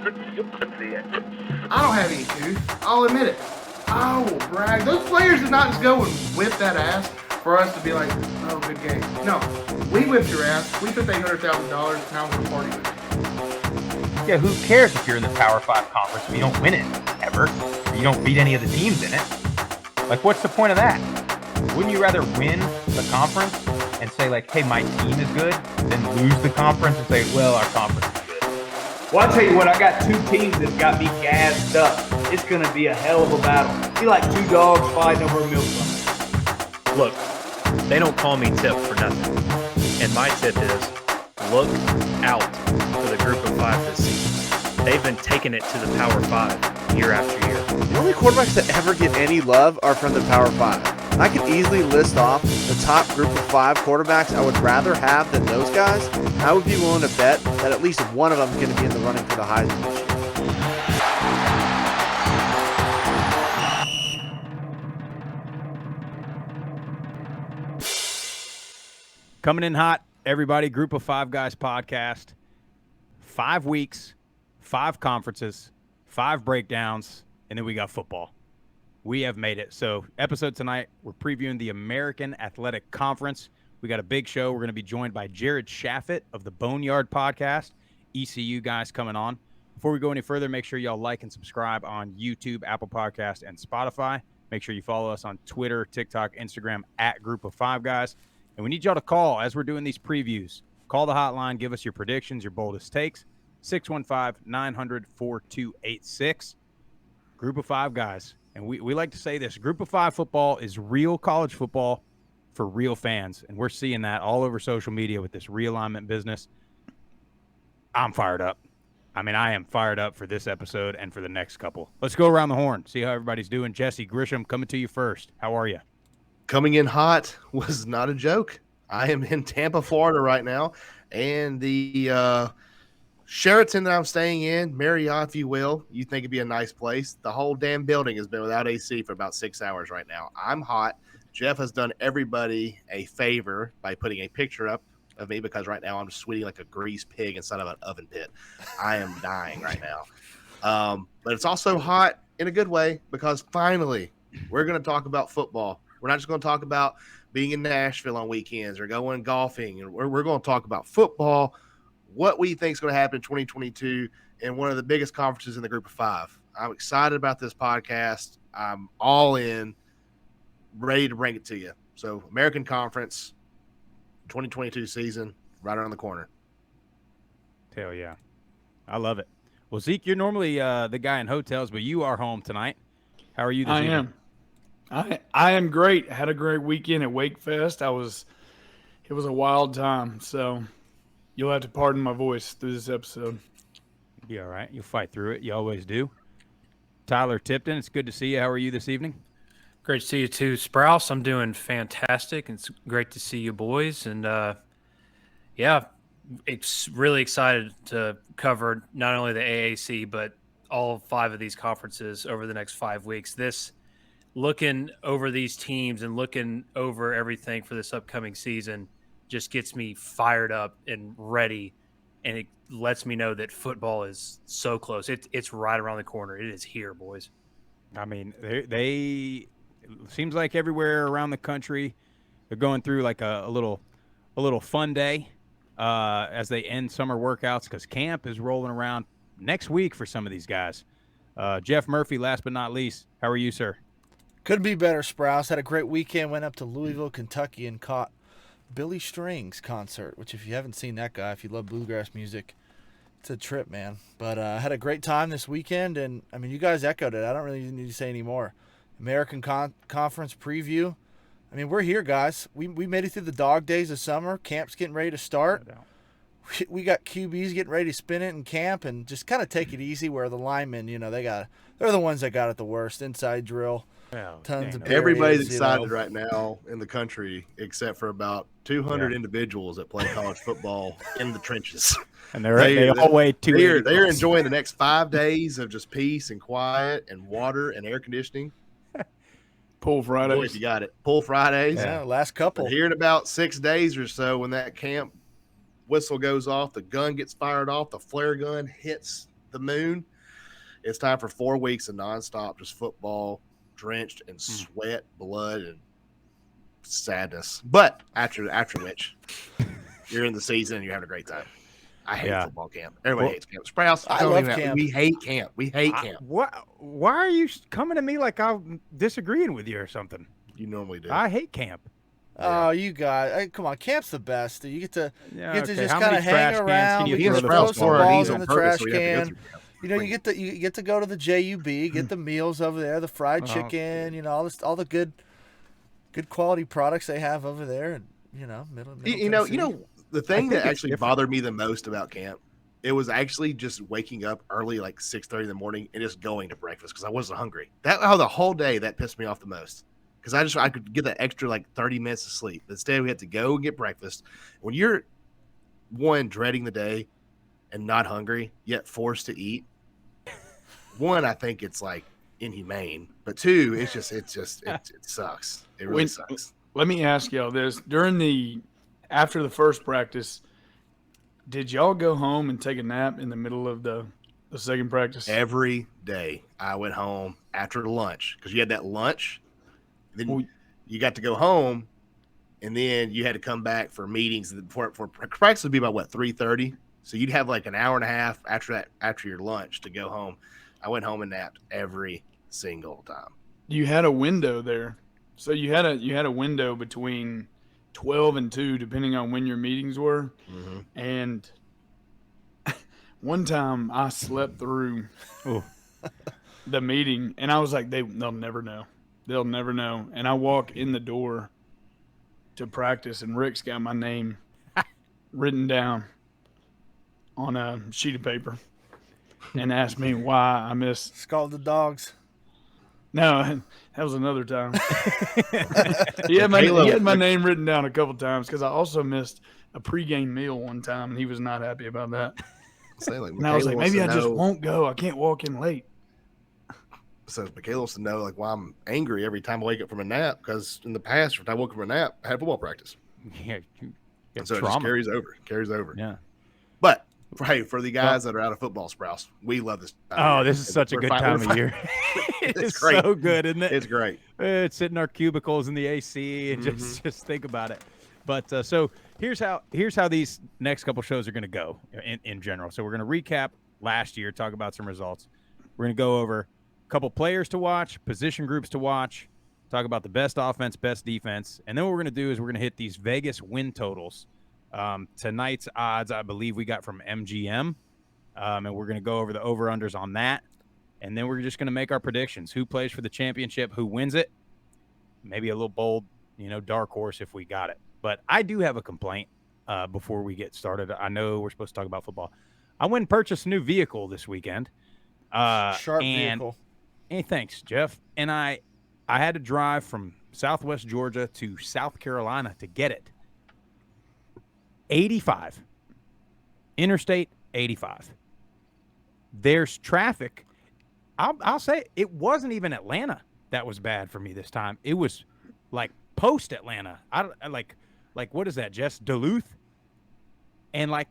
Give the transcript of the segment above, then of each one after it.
I don't have any tooth. I'll admit it. I will brag. Those players did not just go and whip that ass for us to be like, oh, good game. No, we whipped your ass. We took $800,000. Now we're going to party with you. Yeah, who cares if you're in the Power 5 conference if you don't win it, ever? Or you don't beat any of the teams in it? Like, what's the point of that? Wouldn't you rather win the conference and say, like, hey, my team is good, than lose the conference and say, well, our conference is good? Well, I'll tell you what, I got two teams that got me gassed up. It's going to be a hell of a battle. Be like two dogs fighting over a milk bun. Look, they don't call me Tip for nothing. And my tip is, look out for the group of 5 this season. They've been taking it to the Power 5 year after year. The only quarterbacks that ever get any love are from the Power 5. And I could easily list off the top group of 5 quarterbacks I would rather have than those guys. I would be willing to bet that at least one of them is going to be in the running for the Heisman this year. Coming in hot, everybody, Group of 5 Guys podcast. 5 weeks, 5 conferences, 5 breakdowns, and then we got football. We have made it. So episode tonight, we're previewing the American Athletic Conference. We got a big show. We're going to be joined by Jared Shafit of the Boneyard Podcast. ECU guys coming on. Before we go any further, make sure y'all like and subscribe on YouTube, Apple Podcast, and Spotify. Make sure you follow us on Twitter, TikTok, Instagram, at Group of 5 Guys. And we need y'all to call as we're doing these previews. Call the hotline. Give us your predictions, your boldest takes. 615-900-4286. Group of 5 Guys. And we like to say this. Group of 5 football is real college football for real fans. And we're seeing that all over social media with this realignment business. I'm fired up. I mean, I am fired up for this episode and for the next couple. Let's go around the horn, see how everybody's doing. Jesse Grisham, coming to you first. How are you? Coming in hot was not a joke. I am in Tampa, Florida right now, and the Sheraton that I'm staying in, Marriott, if you will, you think it'd be a nice place. The whole damn building has been without AC for about 6 hours right now. I'm hot. Jeff has done everybody a favor by putting a picture up of me because right now I'm sweating like a greased pig inside of an oven pit. I am dying right now. But it's also hot in a good way because finally we're going to talk about football. We're not just going to talk about being in Nashville on weekends or going golfing. And we're going to talk about football, what we think is going to happen in 2022 in one of the biggest conferences in the Group of 5. I'm excited about this podcast. I'm all in, ready to bring it to you. So American Conference, 2022 season, right around the corner. Hell yeah. I love it. Well, Zeke, you're normally the guy in hotels, but you are home tonight. How are you this evening? I am great. I had a great weekend at Wake Fest. It was a wild time, so you'll have to pardon my voice through this episode. You'll be all right. You'll fight through it. You always do. Tyler Tipton, it's good to see you. How are you this evening? Great to see you too, Sprouse. I'm doing fantastic. It's great to see you boys. And, it's really excited to cover not only the AAC, but all 5 of these conferences over the next 5 weeks. Looking over these teams and looking over everything for this upcoming season just gets me fired up and ready, and it lets me know that football is so close. It's right around the corner. It is here, boys. I mean, they it seems like everywhere around the country they're going through like a little fun day as they end summer workouts because camp is rolling around next week for some of these guys. Jeff Murphy, last but not least, how are you, sir? Couldn't be better, Sprouse. Had a great weekend. Went up to Louisville, Kentucky, and caught Billy Strings concert, which if you haven't seen that guy, if you love bluegrass music, it's a trip, man. But I had a great time this weekend, and, I mean, you guys echoed it. I don't really need to say any more. American Conference preview. I mean, we're here, guys. We made it through the dog days of summer. Camp's getting ready to start. We got QBs getting ready to spin it in camp and just kind of take it easy where the linemen, they're the ones that got it the worst. Inside drill. Tons of everybody's excited right now in the country except for about 200 individuals that play college football in the trenches. And they all weigh 280 They're enjoying the next 5 days of just peace and quiet and water and air conditioning. Pull Fridays. Boy, if you got it. Pull Fridays. Yeah, last couple. But here in about 6 days or so, when that camp whistle goes off, the gun gets fired off, the flare gun hits the moon. It's time for 4 weeks of nonstop, just football, drenched in sweat, blood, and sadness. But after which, you're in the season and you're having a great time. I hate football camp. Everybody hates camp. Sprouse, I love camp. We hate camp. We hate camp. Why are you coming to me like I'm disagreeing with you or something? You normally do. I hate camp. Oh, you guys! Come on, camp's the best. You get to just How kind many of trash hang cans around. can you You throw get the throw football some in? balls He's in on the purpose, trash so you have to go can. through camp. You know, you get to go to the JUB, get the meals over there, the fried chicken. You know, all the good quality products they have over there, and middle. You know, the thing that actually bothered me the most about camp, it was actually just waking up early, like 6:30 in the morning, and just going to breakfast because I wasn't hungry. The whole day that pissed me off the most because I could get that extra like 30 minutes of sleep. Instead, we had to go and get breakfast. When you're dreading the day and not hungry yet forced to eat, one, I think it's like inhumane, but two, it sucks. It really sucks. Let me ask y'all this: after the first practice, did y'all go home and take a nap in the middle of the second practice? Every day I went home after lunch because you had that lunch. Then you got to go home, and then you had to come back for meetings. For practice would be about 3:30. So you'd have like an hour and a half after your lunch to go home. I went home and napped every single time. You had a window there, so you had a window between 12 and 2, depending on when your meetings were. Mm-hmm. And one time I slept through the meeting, and I was like, they'll never know. They'll never know. And I walk in the door to practice, and Rick's got my name written down on a sheet of paper and asked me why I missed. Scalded the dogs. No, that was another time. he had my name written down a couple times because I also missed a pregame meal one time, and he was not happy about that. And I was like, maybe I just won't go. I can't walk in late. So Michaela wants to know like why I'm angry every time I wake up from a nap because in the past, when I woke up from a nap, I had football practice. Yeah, And so it just carries over. Yeah. But for the guys that are out of football, Sprouse, we love this. This is such a good time of year. It's great. So good, isn't it? It's great. It's sitting in our cubicles in the AC and just think about it. But so here's how these next couple shows are going to go in general. So we're going to recap last year, talk about some results. We're going to go over a couple players to watch, position groups to watch, talk about the best offense, best defense, and then what we're going to do is we're going to hit these Vegas win totals. Tonight's odds, I believe we got from MGM, and we're going to go over the over-unders on that, and then we're just going to make our predictions. Who plays for the championship, who wins it, maybe a little bold, dark horse if we got it. But I do have a complaint before we get started. I know we're supposed to talk about football. I went and purchased a new vehicle this weekend. Sharp vehicle. Hey, thanks, Jeff. And I had to drive from Southwest Georgia to South Carolina to get it. 85. Interstate 85. There's traffic. I'll say it wasn't even Atlanta that was bad for me this time. It was like post Atlanta. I like what is that, Jess? Duluth? And like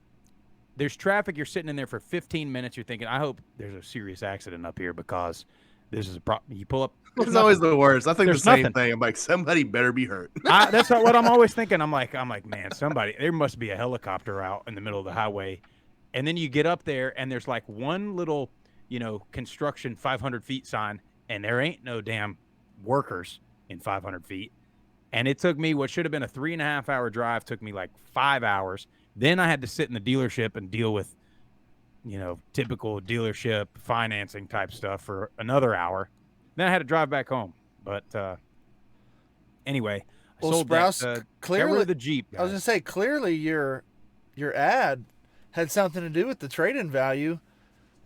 there's traffic. You're sitting in there for 15 minutes. You're thinking, I hope there's a serious accident up here because this is a problem. You pull up. It's always the worst. I think There's the same nothing. thing. I'm like, somebody better be hurt. That's not what I'm always thinking. I'm like, man, there must be a helicopter out in the middle of the highway. And then you get up there and there's like one little, construction 500 feet sign, and there ain't no damn workers in 500 feet. And it took me what should have been a 3.5 hour drive, took me like 5 hours. Then I had to sit in the dealership and deal with, typical dealership financing type stuff for another hour. Then I had to drive back home. But anyway, I sold Sprouse, clearly got rid of the Jeep. Guys. I was gonna say clearly your ad had something to do with the trade-in value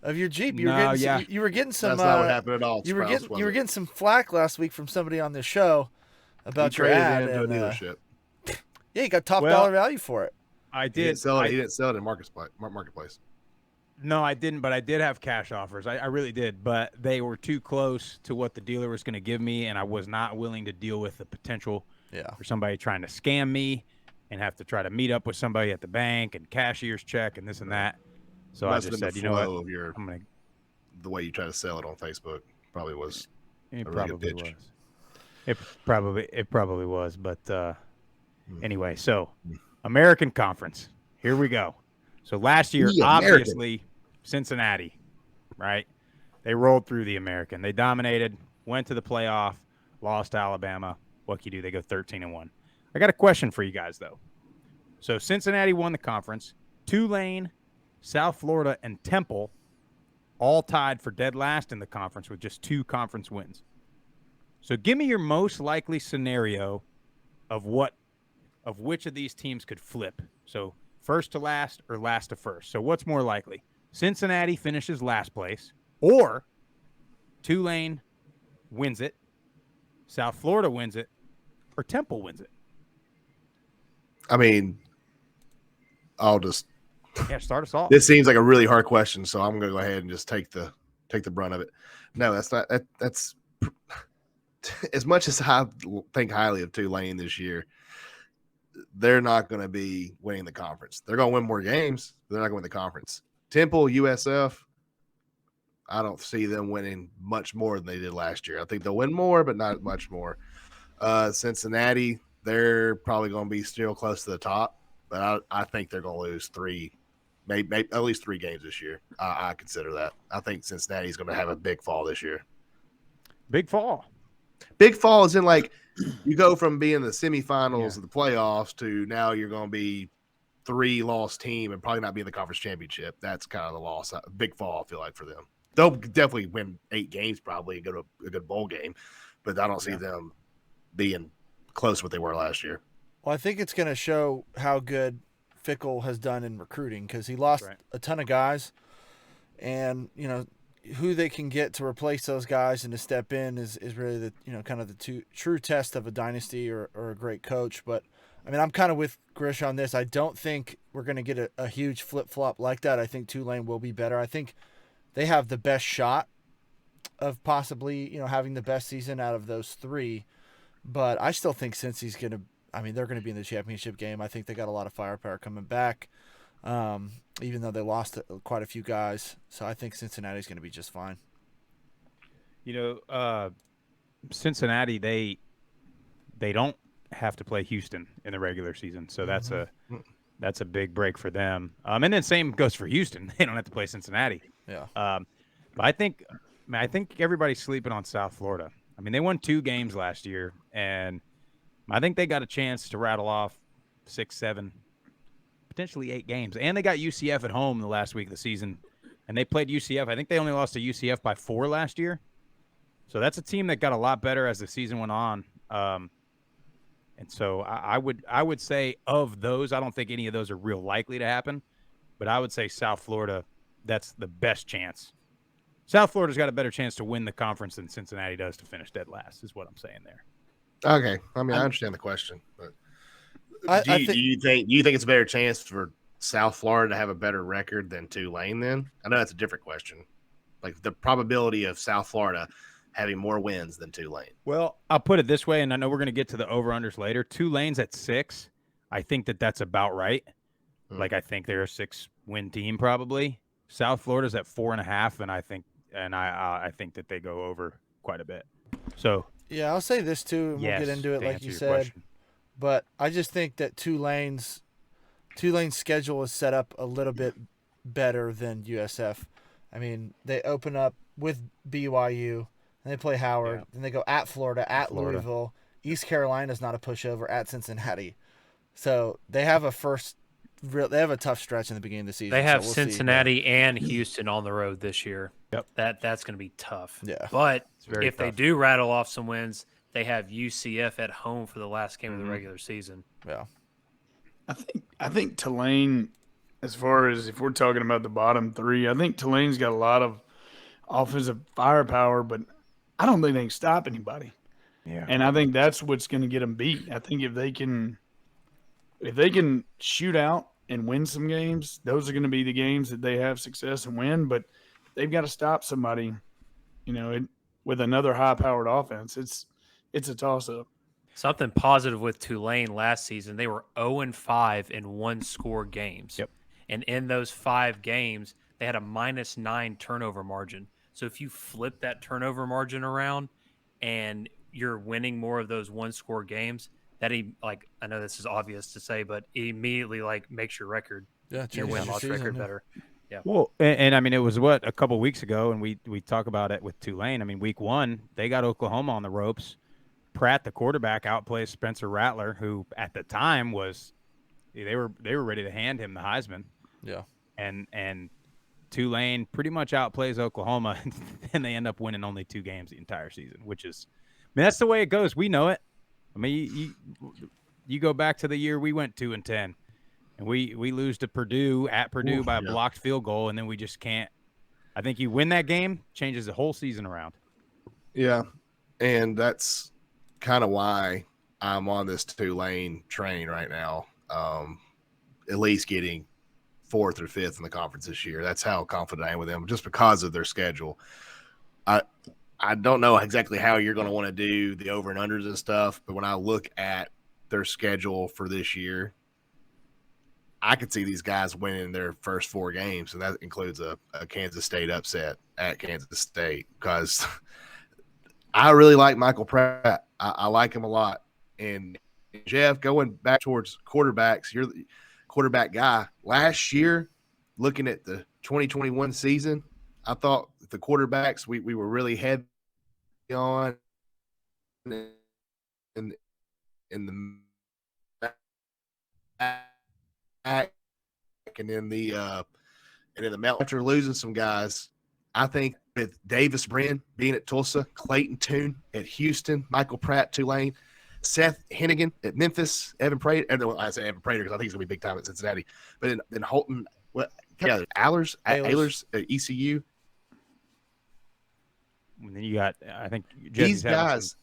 of your Jeep. You were getting some. That's not what happened at all. You were getting some flack last week from somebody on this show about your ad. Into a dealership. Yeah, you got top dollar value for it. I did. He didn't sell it in marketplace. No, I didn't, but I did have cash offers. I really did, but they were too close to what the dealer was going to give me, and I was not willing to deal with the potential for somebody trying to scam me and have to try to meet up with somebody at the bank and cashier's check and this and that. So I just said, you know what, I'm the way you try to sell it on Facebook. Probably was It a really probably good pitch. was. It probably was. But anyway, so American Conference. Here we go. So last year, The American. obviously, Cincinnati, right? They rolled through the American. They dominated, went to the playoff, lost to Alabama. What can you do? They go 13-1. I got a question for you guys, though. So Cincinnati won the conference. Tulane, South Florida, and Temple all tied for dead last in the conference with just 2 conference wins. So give me your most likely scenario of which of these teams could flip. So first to last or last to first. So what's more likely? Cincinnati finishes last place, or Tulane wins it, South Florida wins it, or Temple wins it? I mean, I'll just start us off. This seems like a really hard question, so I'm going to go ahead and just take the brunt of it. No, that's not. That's as much as I think highly of Tulane this year. They're not going to be winning the conference. They're going to win more games, but they're not going to win the conference. Temple, USF, I don't see them winning much more than they did last year. I think they'll win more, but not much more. Cincinnati, they're probably going to be still close to the top, but I think they're going to lose 3, maybe at least 3 games this year. I consider that. I think Cincinnati's going to have a big fall this year. Big fall. Big fall is in like you go from being the semifinals of the playoffs to now you're going to be 3-loss team and probably not be in the conference championship. That's kind of the loss. Big fall, I feel like, for them. They'll definitely win 8 games probably and go to a good bowl game, but I don't see them being close to what they were last year. Well, I think it's going to show how good Fickle has done in recruiting because he lost a ton of guys, and who they can get to replace those guys and to step in is really the kind of the true test of a dynasty or a great coach. But I mean, I'm kind of with Grish on this. I don't think we're going to get a huge flip flop like that. I think Tulane will be better. I think they have the best shot of possibly having the best season out of those 3. But I still think Cincy's going to. I mean, they're going to be in the championship game. I think they got a lot of firepower coming back. Even though they lost quite a few guys. So I think Cincinnati's going to be just fine. Cincinnati, they don't have to play Houston in the regular season. So that's a big break for them. And then same goes for Houston. They don't have to play Cincinnati. Yeah. But I think everybody's sleeping on South Florida. I mean, they won 2 games last year, and I think they got a chance to rattle off 6, 7, potentially 8 games. And they got UCF at home the last week of the season, and they played UCF. I think they only lost to UCF by 4 last year. So that's a team that got a lot better as the season went on. And so I would say of those, I don't think any of those are real likely to happen, but I would say South Florida, that's the best chance. South Florida's got a better chance to win the conference than Cincinnati does to finish dead last, is what I'm saying there. Okay. I mean, I understand the question, but do you think it's a better chance for South Florida to have a better record than Tulane then? I know that's a different question. Like the probability of South Florida having more wins than Tulane. Well, I'll put it this way, and I know we're going to get to the over-unders later. Tulane's at 6. I think that's about right. Like I think they're a 6-win team probably. South Florida's at 4.5, and I think that they go over quite a bit. So yeah, I'll say this too, and we'll get into it like you said. But I just think that Tulane's schedule is set up a little bit better than USF. I mean, they open up with BYU, and they play Howard, then they go at Florida, at Louisville. East Carolina's not a pushover, at Cincinnati. So they have a tough stretch in the beginning of the season. They have Cincinnati and Houston on the road this year. Yep. That's going to be tough. Yeah. But tough. if they do rattle off some wins, they have UCF at home for the last game of the regular season. Yeah. I think Tulane, as far as if we're talking about the bottom 3, I think Tulane's got a lot of offensive firepower, but I don't think they can stop anybody. Yeah. And I think that's what's going to get them beat. I think if they can shoot out and win some games, those are going to be the games that they have success and win. But they've got to stop somebody, with another high-powered offense. It's a toss-up. Something positive with Tulane last season, they were 0-5 in 1-score games. Yep. And in those 5 games, they had a -9 turnover margin. So if you flip that turnover margin around and you're winning more of those one-score games, that I know this is obvious to say, but it immediately makes your record, Yeah, your changes win-loss your season, record yeah. better. Yeah. Well, and I mean, it was a couple weeks ago, and we talk about it with Tulane. I mean, week 1, they got Oklahoma on the ropes. Pratt, the quarterback, outplays Spencer Rattler, who at the time they were ready to hand him the Heisman. Yeah. And Tulane pretty much outplays Oklahoma, and they end up winning only 2 games the entire season, which is, I mean, that's the way it goes. We know it. I mean, you go back to the year we went 2-10, and we lose to Purdue at Purdue by a blocked field goal, and then we just can't. I think you win that game, changes the whole season around. Yeah, and that's kind of why I'm on this Tulane train right now. At least getting 4th or 5th in the conference this year. That's how confident I am with them, just because of their schedule. I don't know exactly how you're going to want to do the over and unders and stuff, but when I look at their schedule for this year, I could see these guys winning their first 4 games, and that includes a Kansas State upset at Kansas State, because I really like Michael Pratt. I like him a lot. And Jeff, going back towards quarterbacks, you're the quarterback guy. Last year, looking at the 2021 season, I thought the quarterbacks we were really heavy on in the back, and in the mountain. After losing some guys, I think with Davis Brin being at Tulsa, Clayton Tune at Houston, Michael Pratt, Tulane, Seth Hennigan at Memphis, Evan Prater. And I say Evan Prater because I think he's going to be big time at Cincinnati. But then Holton, Ehlers at ECU. And then you got, I think, these guys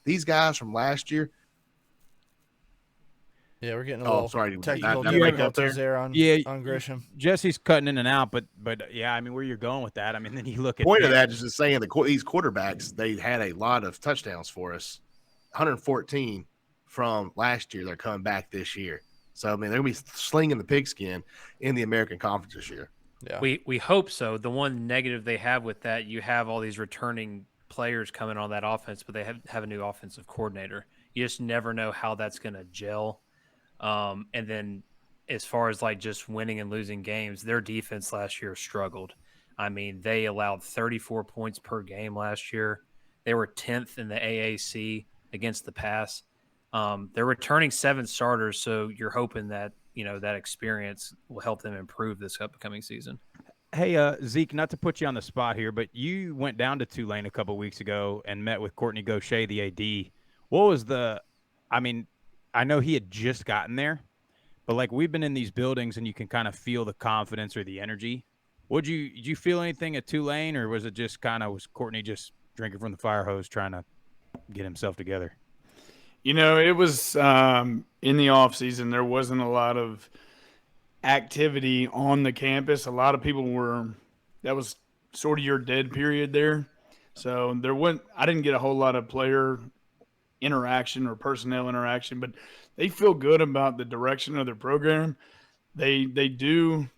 from last year. Yeah, we're getting a little technical that difficulties there on Grisham. Jesse's cutting in and out, but yeah, I mean, where you're going with that, I mean, then you look at point of that is just saying these quarterbacks, they had a lot of touchdowns for us, 114 from last year. They're coming back this year, so I mean, they're gonna be slinging the pigskin in the American Conference this year. Yeah, we hope so. The one negative they have with that, you have all these returning players coming on that offense, but they have a new offensive coordinator. You just never know how that's going to gel. And then as far as just winning and losing games, their defense last year struggled. I mean, they allowed 34 points per game last year. They were 10th in the AAC against the pass. They're returning 7 starters, so you're hoping that, that experience will help them improve this upcoming season. Hey, Zeke, not to put you on the spot here, but you went down to Tulane a couple weeks ago and met with Courtney Gaucher, the AD. What was I mean, I know he had just gotten there, but we've been in these buildings and you can kind of feel the confidence or the energy. Did you feel anything at Tulane, or was it just was Courtney just drinking from the fire hose trying to get himself together? It was in the off season. There wasn't a lot of activity on the campus. A lot of people that was sort of your dead period there. So I didn't get a whole lot of player interaction or personnel interaction, but they feel good about the direction of their program. They feel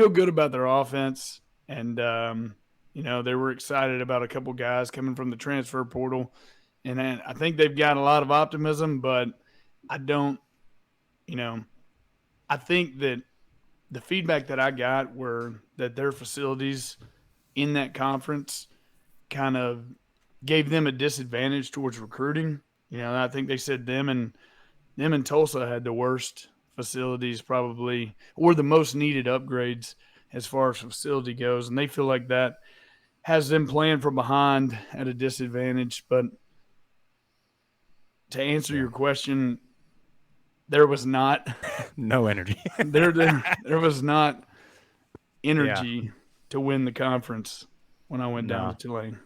good about their offense, and they were excited about a couple guys coming from the transfer portal, and then I think they've got a lot of optimism. But I think that the feedback that I got were that their facilities in that conference kind of gave them a disadvantage towards recruiting. I think they said them and Tulsa had the worst facilities probably, or the most needed upgrades as far as facility goes. And they feel like that has them playing from behind at a disadvantage. But to answer your question, there was not no energy. there was not energy to win the conference when I went down to Tulane.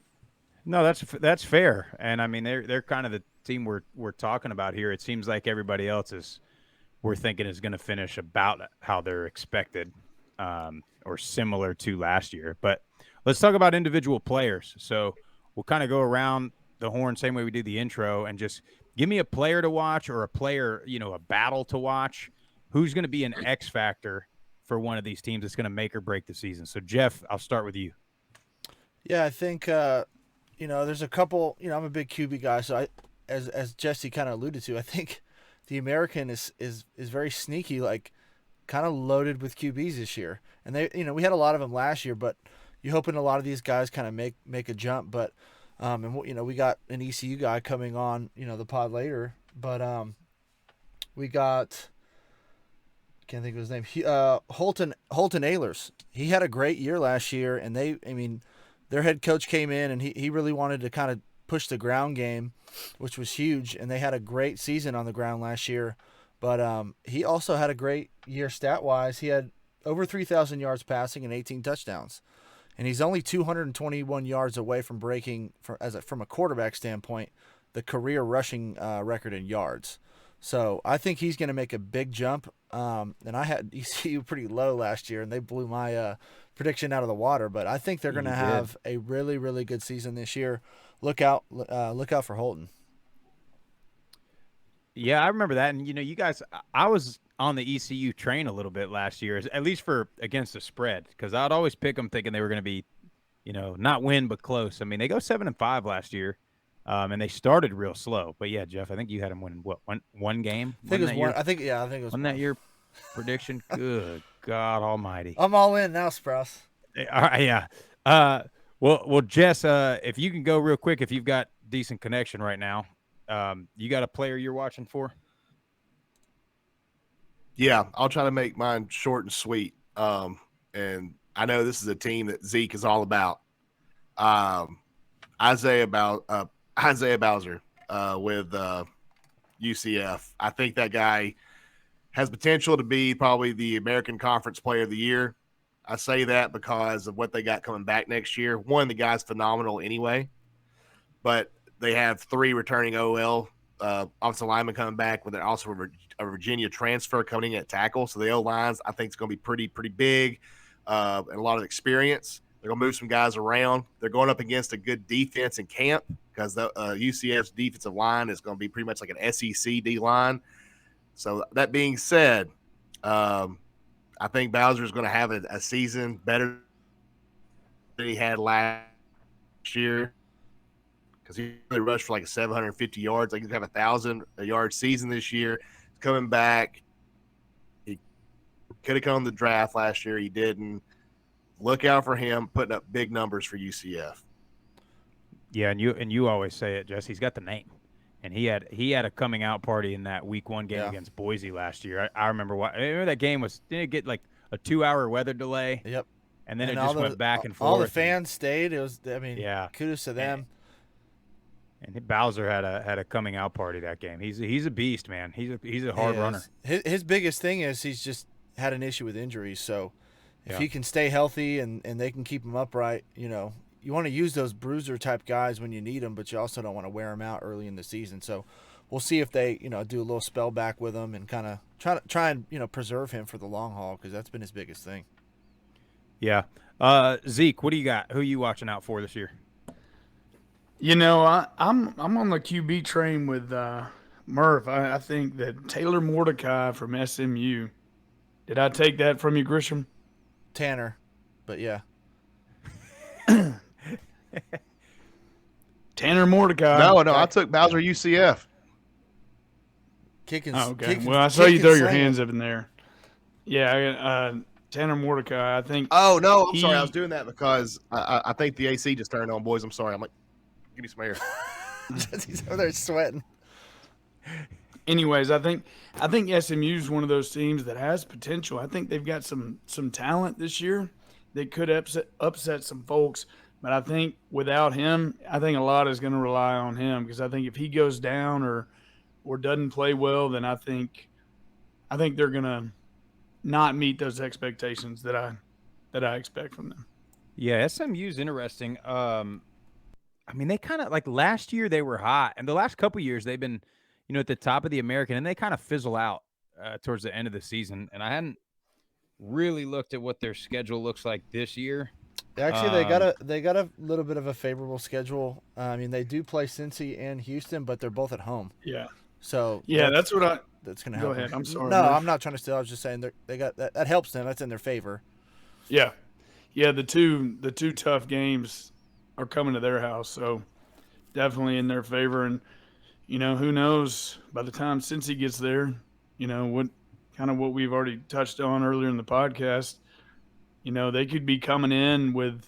No, that's fair. And I mean, they're kind of the team we're talking about here. It seems like everybody else we're thinking is going to finish about how they're expected, or similar to last year. But let's talk about individual players. So we'll kind of go around the horn, same way we do the intro, and just give me a player to watch, or a player, a battle to watch. Who's going to be an X factor for one of these teams that's going to make or break the season? So Jeff, I'll start with you. Yeah, I think there's a couple. I'm a big QB guy, so as Jesse kind of alluded to, I think the American is very sneaky, like kind of loaded with QBs this year. And we had a lot of them last year, but you're hoping a lot of these guys kind of make a jump. But we got an ECU guy coming on, the pod later, but we got. Can't think of his name. Holton Ahlers. He had a great year last year, and their head coach came in and he really wanted to kind of push the ground game, which was huge, and they had a great season on the ground last year. But he also had a great year stat-wise. He had over 3,000 yards passing and 18 touchdowns, and he's only 221 yards away from breaking, from a quarterback standpoint, the career rushing record in yards. So I think he's going to make a big jump. And I had ECU pretty low last year, and they blew my prediction out of the water. But I think they're going to have a really, really good season this year. Look out for Holton. Yeah, I remember that. And you guys, I was on the ECU train a little bit last year, at least for against the spread, because I'd always pick them thinking they were going to be, not win but close. I mean, they go 7-5 last year. And they started real slow, but yeah, Jeff, I think you had them winning one game. I think it was one. I think it was one that year. Prediction. Good God Almighty! I'm all in now, Sprouse. All right, yeah. Well, Jess, if you can go real quick, if you've got decent connection right now, you got a player you're watching for? Yeah, I'll try to make mine short and sweet. And I know this is a team that Zeke is all about. Isaiah Bowser with UCF. I think that guy has potential to be probably the American Conference Player of the Year. I say that because of what they got coming back next year. One, the guy's phenomenal anyway, but they have 3 returning OL offensive linemen coming back, with also a Virginia transfer coming in at tackle. So the O-lines, I think, is going to be pretty big and a lot of experience. They're going to move some guys around. They're going up against a good defense in camp, because the UCF's defensive line is going to be pretty much like an SEC D line. So that being said, I think Bowser is going to have a season better than he had last year, because he really rushed for like 750 yards. Like, he's going to have a 1,000-yard season this year. He's coming back. He could have come to the draft last year. He didn't. Look out for him putting up big numbers for UCF. Yeah, and you always say it, Jesse. He's got the name, and he had a coming out party in that Week 1 game against Boise last year. I remember that game didn't it get like a 2-hour weather delay? Yep. And then it just went back and forth. All the fans stayed. It was, kudos to them. And Bowser had a coming out party that game. He's a beast, man. He's a hard runner. His biggest thing is he's just had an issue with injuries. So if he can stay healthy and they can keep him upright, you want to use those bruiser type guys when you need them, but you also don't want to wear them out early in the season. So we'll see if they do a little spell back with him and kind of try and preserve him for the long haul, because that's been his biggest thing. Yeah. Zeke, what do you got? Who are you watching out for this year? I'm on the QB train with Murph. I think that Taylor Mordecai from SMU. Did I take that from you, Grisham? Tanner, but yeah. Tanner Mordecai. No, I took Bowser UCF. Well, I saw you throw your hands up in there. Yeah, Tanner Mordecai, I think. Oh, no, I'm sorry. I was doing that because I think the AC just turned on, boys. I'm sorry. I'm like, give me some air. He's over there sweating. Anyways, I think SMU is one of those teams that has potential. I think they've got some talent this year. They could upset some folks. But I think without him, I think a lot is going to rely on him, because I think if he goes down or doesn't play well, then I think they're going to not meet those expectations that I expect from them. Yeah, SMU's interesting. They kind of, like, last year they were hot, and the last couple years they've been, at the top of the American, and they kind of fizzle out towards the end of the season. And I hadn't really looked at what their schedule looks like this year. Actually, they got a little bit of a favorable schedule. They do play Cincy and Houston, but they're both at home. Yeah. So that's going to help. Go ahead. I'm sorry. No, I'm not trying to steal. I was just saying they got that helps them. That's in their favor. Yeah. Yeah. The two tough games are coming to their house. So definitely in their favor. And, who knows by the time Cincy gets there, what we've already touched on earlier in the podcast, they could be coming in with,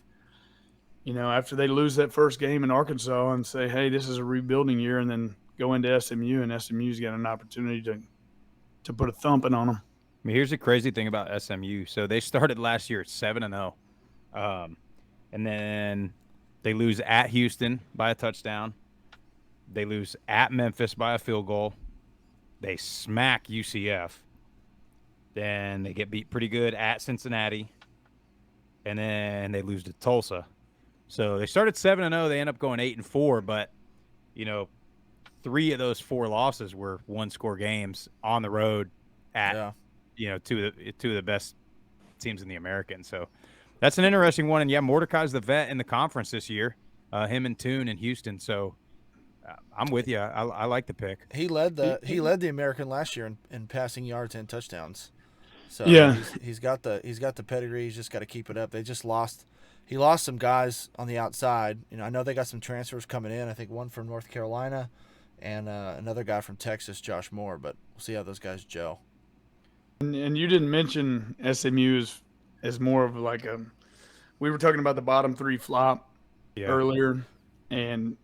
after they lose that first game in Arkansas and say, hey, this is a rebuilding year, and then go into SMU, and SMU's got an opportunity to put a thumping on them. I mean, here's the crazy thing about SMU. So they started last year at 7-0. And then they lose at Houston by a touchdown. They lose at Memphis by a field goal. They smack UCF. Then they get beat pretty good at Cincinnati. And then they lose to Tulsa. So they started 7-0. They end up going 8-4. But, 3 of those 4 losses were one-score games on the road at, two of the best teams in the American. So that's an interesting one. And, Mordecai's the vet in the conference this year, him and Toon in Houston. So I'm with you. I like the pick. He led the American last year in passing yards and touchdowns. So he's got the pedigree. He's just got to keep it up. He lost some guys on the outside. I know they got some transfers coming in. I think one from North Carolina and another guy from Texas, Josh Moore. But we'll see how those guys gel. And you didn't mention SMU as more of like we were talking about the bottom 3 flop earlier, and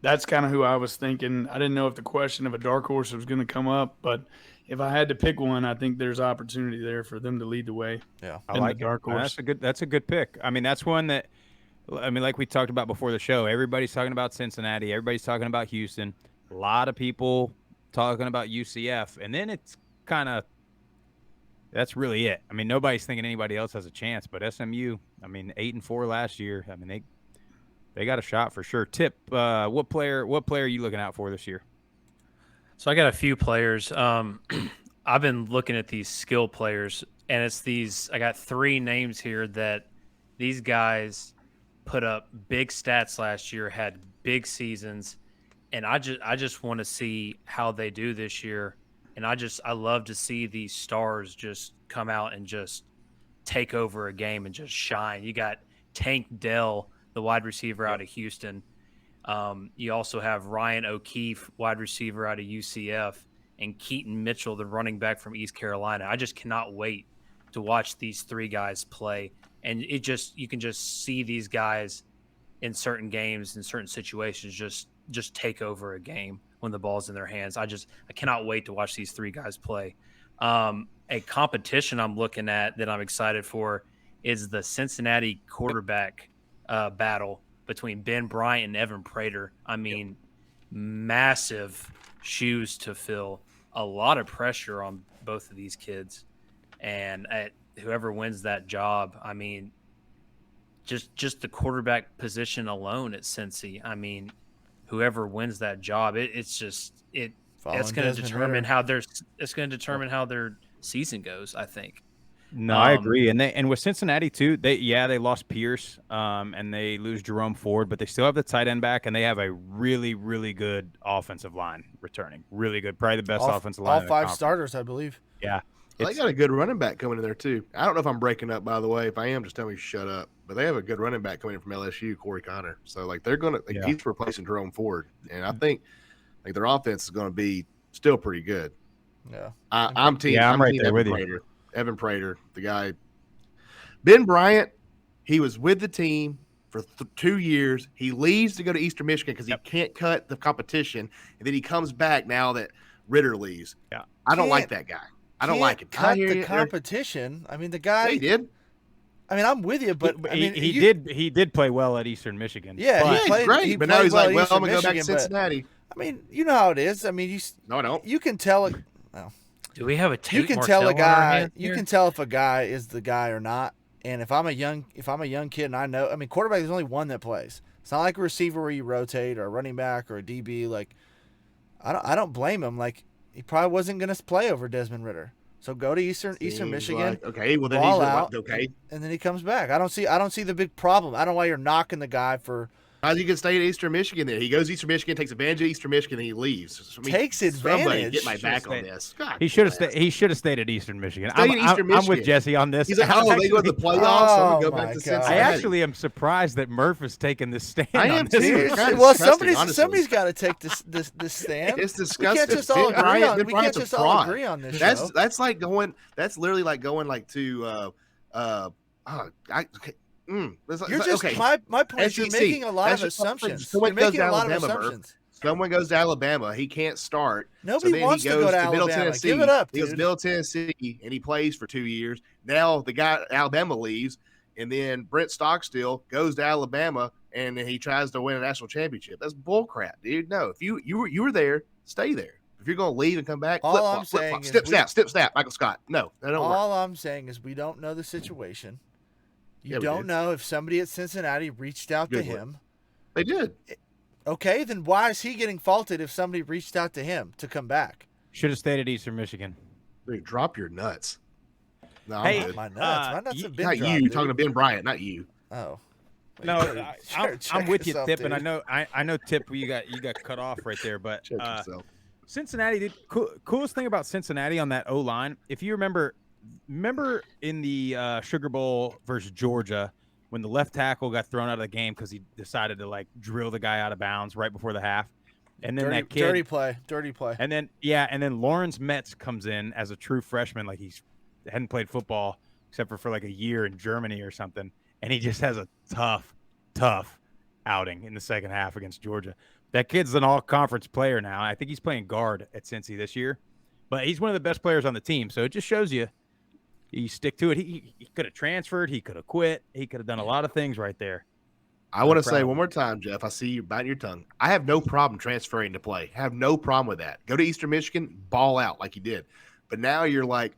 that's kind of who I was thinking. I didn't know if the question of a dark horse was going to come up, but if I had to pick one, I think there's opportunity there for them to lead the way. Yeah, I like dark horse. That's a good pick. I mean, that's one that, like we talked about before the show, everybody's talking about Cincinnati. Everybody's talking about Houston. A lot of people talking about UCF. And then it's kind of – that's really it. I mean, nobody's thinking anybody else has a chance. But SMU, 8-4 last year. I mean, they got a shot for sure. Tip, what player are you looking out for this year? So I got a few players. I've been looking at these skill players, and it's these – I got 3 names here that these guys put up big stats last year, had big seasons, and I just want to see how they do this year. And I love to see these stars just come out and just take over a game and just shine. You got Tank Dell, the wide receiver out of Houston. You also have Ryan O'Keefe, wide receiver out of UCF, and Keaton Mitchell, the running back from East Carolina. I just cannot wait to watch these 3 guys play. And you can just see these guys in certain games, in certain situations, just take over a game when the ball's in their hands. I cannot wait to watch these 3 guys play. A competition I'm looking at that I'm excited for is the Cincinnati quarterback battle between Ben Bryant and Evan Prater. Massive shoes to fill, a lot of pressure on both of these kids. And whoever wins that job, just the quarterback position alone at Cincy, whoever wins that job, it's going to determine how their season goes, I think. No, I agree. And with Cincinnati too, they lost Pierce, and they lose Jerome Ford, but they still have the tight end back, and they have a really, really good offensive line returning. Really good, probably the best offensive line. All 5 starters, I believe. Yeah. They got a good running back coming in there too. I don't know if I'm breaking up, by the way. If I am, just tell me to shut up. But they have a good running back coming in from LSU, Corey Connor. So they're gonna he's replacing Jerome Ford, and I think their offense is going to be still pretty good. Yeah, I'm right team there with Prater. you. Evan Prater, the guy. Ben Bryant, he was with the team for 2 years. He leaves to go to Eastern Michigan because he can't cut the competition, and then he comes back now that Ritter leaves. Yeah, I don't like that guy. I don't like him. Cut the competition. The guy. He did. I'm with you, but he did play well at Eastern Michigan. Yeah, he's great. But now he's like, well, I'm gonna go back to Cincinnati. You know how it is. No, I don't. You can tell it. Well, do we have a Tate you can Martell tell a guy. You here? can tell if a guy is the guy or not. And if I'm a young kid and I know, quarterback, there's only one that plays. It's not like a receiver where you rotate or a running back or a DB. Like, I don't blame him. Like, he probably wasn't going to play over Desmond Ritter. So go to Eastern Michigan. Okay, well then ball he's out, okay. And then he comes back. I don't see the big problem. I don't know why you're knocking the guy for You can stay at Eastern Michigan there. He goes to Eastern Michigan, takes advantage of Eastern Michigan, and he leaves. Takes somebody advantage? get my back on this. God, He should have stayed at Eastern Michigan. Stay at Eastern I'm with Michigan. Jesse on this. He's like, they go to the playoffs. So I'm going to go back to Cincinnati. I actually am surprised that Murph has taken this stand. I am too. Well, somebody's got to take this stand. It's disgusting. We can't just all agree on this. That's like going. That's literally like going like to. You're just okay. my point is you're making a lot of assumptions. You're making a lot of assumptions. Someone goes to Alabama, he can't start. Nobody wants to go to Alabama. Give it up, dude. He goes to Middle Tennessee, and he plays for 2 years. Now the guy at Alabama leaves, and then Brent Stockstill goes to Alabama, and then he tries to win a national championship. That's bullcrap, dude. No, if you were there, stay there. If you're going to leave and come back, step snap, Michael Scott. No, that don't work. All I'm saying is we don't know the situation. You don't know if somebody at Cincinnati reached out to him. They did. Okay, then why is he getting faulted if somebody reached out to him to come back? Should have stayed at Eastern Michigan. Dude, drop your nuts. No, hey, I'm good. My nuts have been not dropped, you. dude. Talking to Ben Bryant, not you. Oh. No, I'm with you, Tip, dude. and I know, Tip, you got cut off right there, but Check yourself. Cincinnati did coolest thing about Cincinnati on that O-line. If you remember in the Sugar Bowl versus Georgia when the left tackle got thrown out of the game because he decided to like drill the guy out of bounds right before the half, and then that kid dirty play, and then Lawrence Metz comes in as a true freshman, like he hadn't played football except for like a year in Germany or something, and he just has a tough outing in the second half against Georgia. That kid's an all-conference player now. I think he's playing guard at Cincy this year, but he's one of the best players on the team. So it just shows you stick to it. He could have transferred. He could have quit. He could have done a lot of things right there. I want to say one more time, Jeff. I see you biting your tongue. I have no problem transferring to play. I have no problem with that. Go to Eastern Michigan, ball out like you did. But now you're like,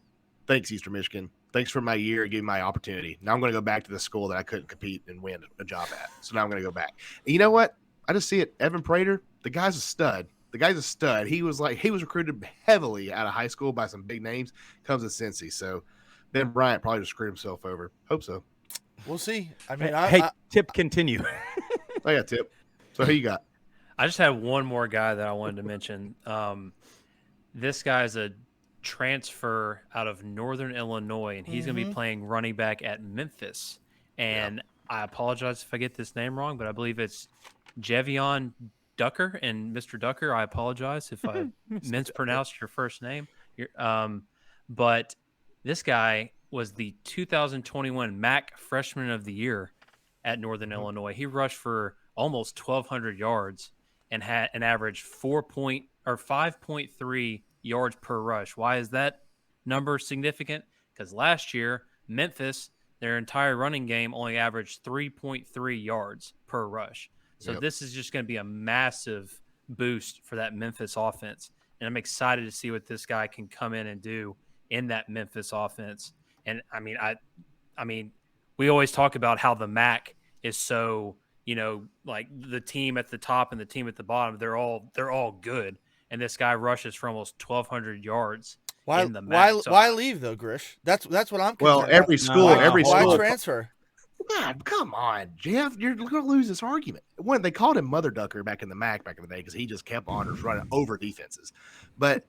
thanks, Eastern Michigan. Thanks for my year, giving me my opportunity. Now I'm going to go back to the school that I couldn't compete and win a job at. So now I'm going to go back. And you know what? I just see it. Evan Prater, the guy's a stud. He was recruited heavily out of high school by some big names. Comes to Cincy. So Ben Bryant probably just screwed himself over. Hope so. We'll see. I mean, Tip, continue. I got Tip. So who you got? I just have one more guy that I wanted to mention. This guy is a transfer out of Northern Illinois, and he's going to be playing running back at Memphis. And I apologize if I get this name wrong, but I believe it's Jevion Ducker. And Mr. Ducker, I apologize if I mispronounced your first name. But this guy was the 2021 MAC Freshman of the Year at Northern Illinois. He rushed for almost 1,200 yards and had an average 5.3 yards per rush. Why is that number significant? Because last year, Memphis, their entire running game only averaged 3.3 yards per rush. So this is just going to be a massive boost for that Memphis offense. And I'm excited to see what this guy can come in and do in that Memphis offense. And I mean, we always talk about how the MAC is so, like the team at the top and the team at the bottom, they're all good. And this guy rushes for almost 1,200 yards in the MAC. Why leave though, Grish? That's what I'm concerned Well, every about. school. Why transfer? God, come on, Jeff. You're going to lose this argument. When they called him Mother Ducker back in the MAC back in the day because he just kept on running over defenses. But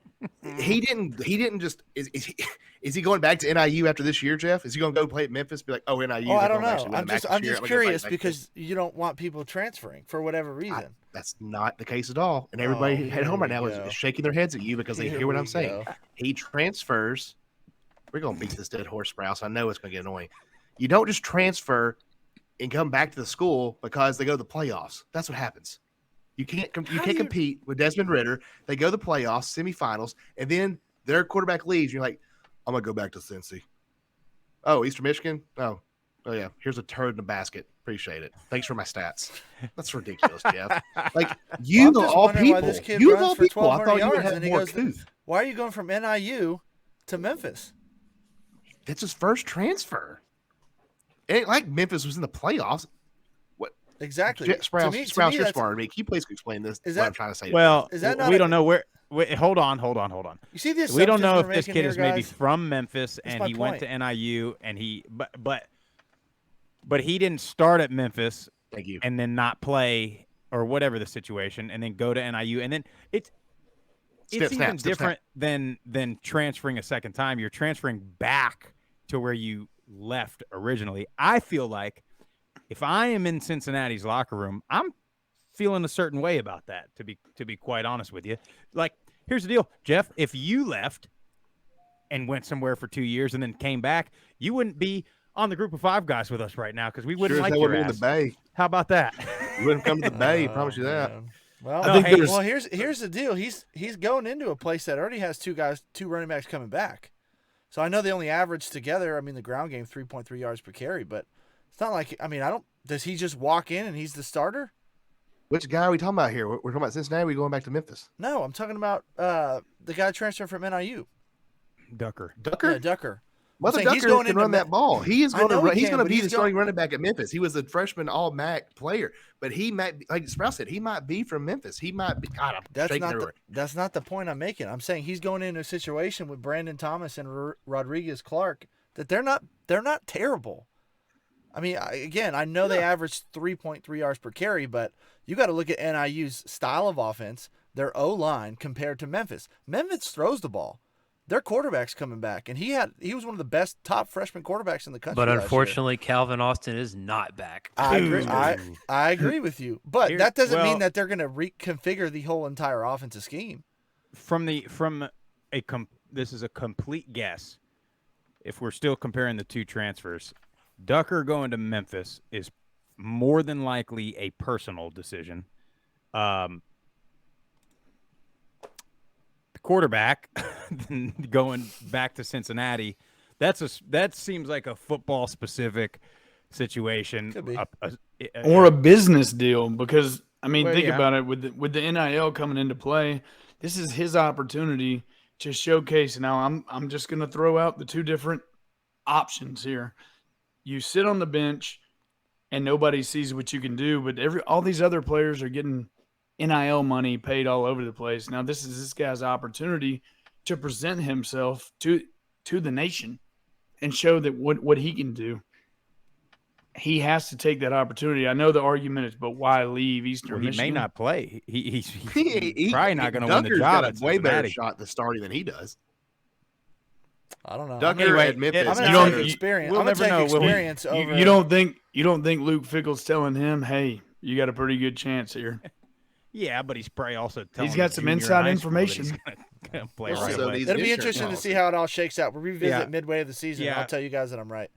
he didn't just – is he going back to NIU after this year, Jeff? Is he going to go play at Memphis, be like, oh, NIU? Oh, I don't know. I'm just curious because you don't want people transferring for whatever reason. That's not the case at all. And everybody at home right now is shaking their heads at you because they hear what I'm saying. He transfers. We're going to beat this dead horse, Sprouse. I know it's going to get annoying. You don't just transfer and come back to the school because they go to the playoffs. That's what happens. You can't compete with Desmond Ridder. They go to the playoffs, semifinals, and then their quarterback leaves. You're like, I'm going to go back to Cincy. Oh, Eastern Michigan? Oh, yeah. Here's a turd in a basket. Appreciate it. Thanks for my stats. That's ridiculous, Jeff. Like, you of all people. I thought you would have more couth. Why are you going from NIU to Memphis? That's his first transfer. It ain't like Memphis was in the playoffs. What exactly? Sprouse, you're smarter than me. Can you please explain this? What I'm trying to say. Well, we don't know where. Wait, hold on. You see this? We don't know if this kid is maybe from Memphis and he point. went to NIU and but he didn't start at Memphis Thank you. and then not play or whatever the situation, and then go to NIU, and then it's even different than transferring a second time. You're transferring back to where you left originally. I feel like if I am in Cincinnati's locker room, I'm feeling a certain way about that, to be quite honest with you. Like, here's the deal, Jeff. If you left and went somewhere for 2 years and then came back, you wouldn't be on the group of 5 guys with us right now because we wouldn't like your ass. In the Bay. How about that? You wouldn't come to the Bay. I promise you that. Man. Well, here's the deal. He's going into a place that already has 2 running backs coming back. So I know they only average together. I mean, the ground game 3.3 yards per carry, but it's not like does he just walk in and he's the starter? Which guy are we talking about here? We're talking about Cincinnati. We're going back to Memphis. No, I'm talking about the guy transferring from NIU. Ducker. Yeah, Ducker. Mother Ducker can run that ball. He's going to be the starting running back at Memphis. He was a freshman All-MAC player, but he might, like Sprouse said, he might be from Memphis. He might be. God, that's not the point I'm making. I'm saying he's going into a situation with Brandon Thomas and Rodriguez Clark that they're not terrible. I mean, I know they averaged 3.3 yards per carry, but you got to look at NIU's style of offense, their O-line compared to Memphis. Memphis throws the ball. Their quarterback's coming back, and he was one of the best top freshman quarterbacks in the country. But unfortunately, Calvin Austin is not back. I agree. I agree with you, but that doesn't mean that they're going to reconfigure the whole entire offensive scheme. This is a complete guess. If we're still comparing the 2 transfers, Ducker going to Memphis is more than likely a personal decision. Quarterback going back to Cincinnati, that seems like a football specific situation. Could be. Or a business deal, because think about it, with the NIL coming into play, this is his opportunity to showcase. Now I'm just going to throw out the 2 different options here. You sit on the bench and nobody sees what you can do, but all these other players are getting NIL money paid all over the place. Now this is this guy's opportunity to present himself to the nation and show that what he can do. He has to take that opportunity. I know the argument is, but why leave Eastern Michigan? He may not play. He's probably not going to win the job. Got a way better shot to starting than he does. I don't know. Ducker at Memphis. I'm going to take experience. We'll never know. Experience over. You don't think Luke Fickle's telling him, "Hey, you got a pretty good chance here"? Yeah, but he's probably also telling he's got some inside information. Play right away. It'll be interesting to see how it all shakes out. We'll revisit midway of the season. And I'll tell you guys that I'm right.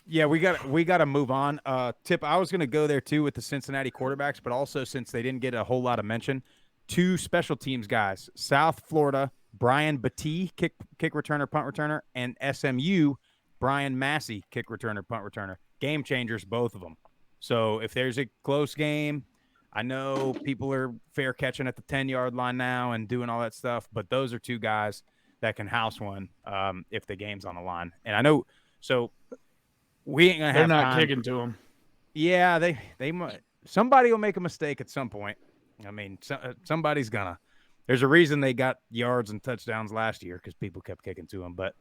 Yeah, we got to move on. Tip, I was going to go there too with the Cincinnati quarterbacks, but also since they didn't get a whole lot of mention, 2 special teams guys, South Florida, Brian Battie, kick returner, punt returner, and SMU, Brian Massey, kick returner, punt returner. Game changers, both of them. So if there's a close game, I know people are fair catching at the 10-yard line now and doing all that stuff, but those are 2 guys that can house one if the game's on the line. And I know, so we ain't gonna have. They're not time. kicking to them. Yeah, they might. Somebody will make a mistake at some point. I mean, somebody's gonna. There's a reason they got yards and touchdowns last year because people kept kicking to them. But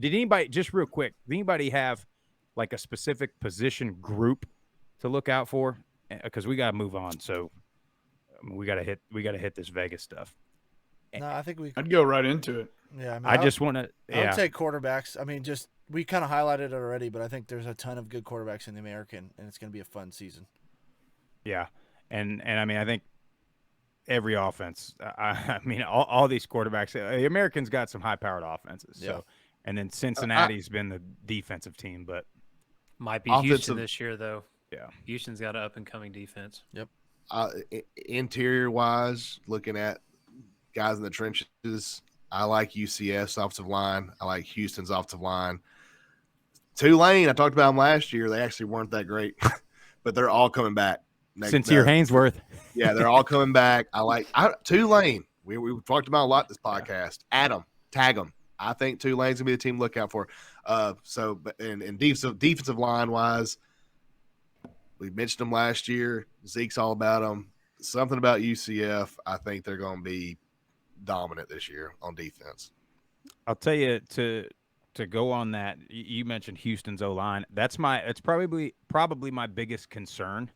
did anybody, just real quick, did anybody have like a specific position group to look out for? Because we got to move on. So we got to hit this Vegas stuff. No, I think I'd go right into it. Yeah, I just want to. I would take quarterbacks. I mean, we kind of highlighted it already, but I think there's a ton of good quarterbacks in the American, and it's going to be a fun season. Yeah, and I mean, I think every offense. I mean, all these quarterbacks. The Americans got some high-powered offenses. So, and then Cincinnati's been the defensive team, but might be Houston this year though. Yeah, Houston's got an up-and-coming defense. Yep. Interior-wise, looking at guys in the trenches, I like UCF's offensive line. I like Houston's offensive line. Tulane, I talked about them last year. They actually weren't that great, but they're all coming back. Sincere Hainsworth. Yeah, they're all coming back. Tulane. We talked about a lot this podcast. Add them, tag them. I think Tulane's gonna be the team to look out for. And defensive line wise, we mentioned them last year. Zeke's all about them. Something about UCF. I think they're going to be dominant this year on defense. I'll tell you to go on that. You mentioned Houston's O-line. It's probably my biggest concern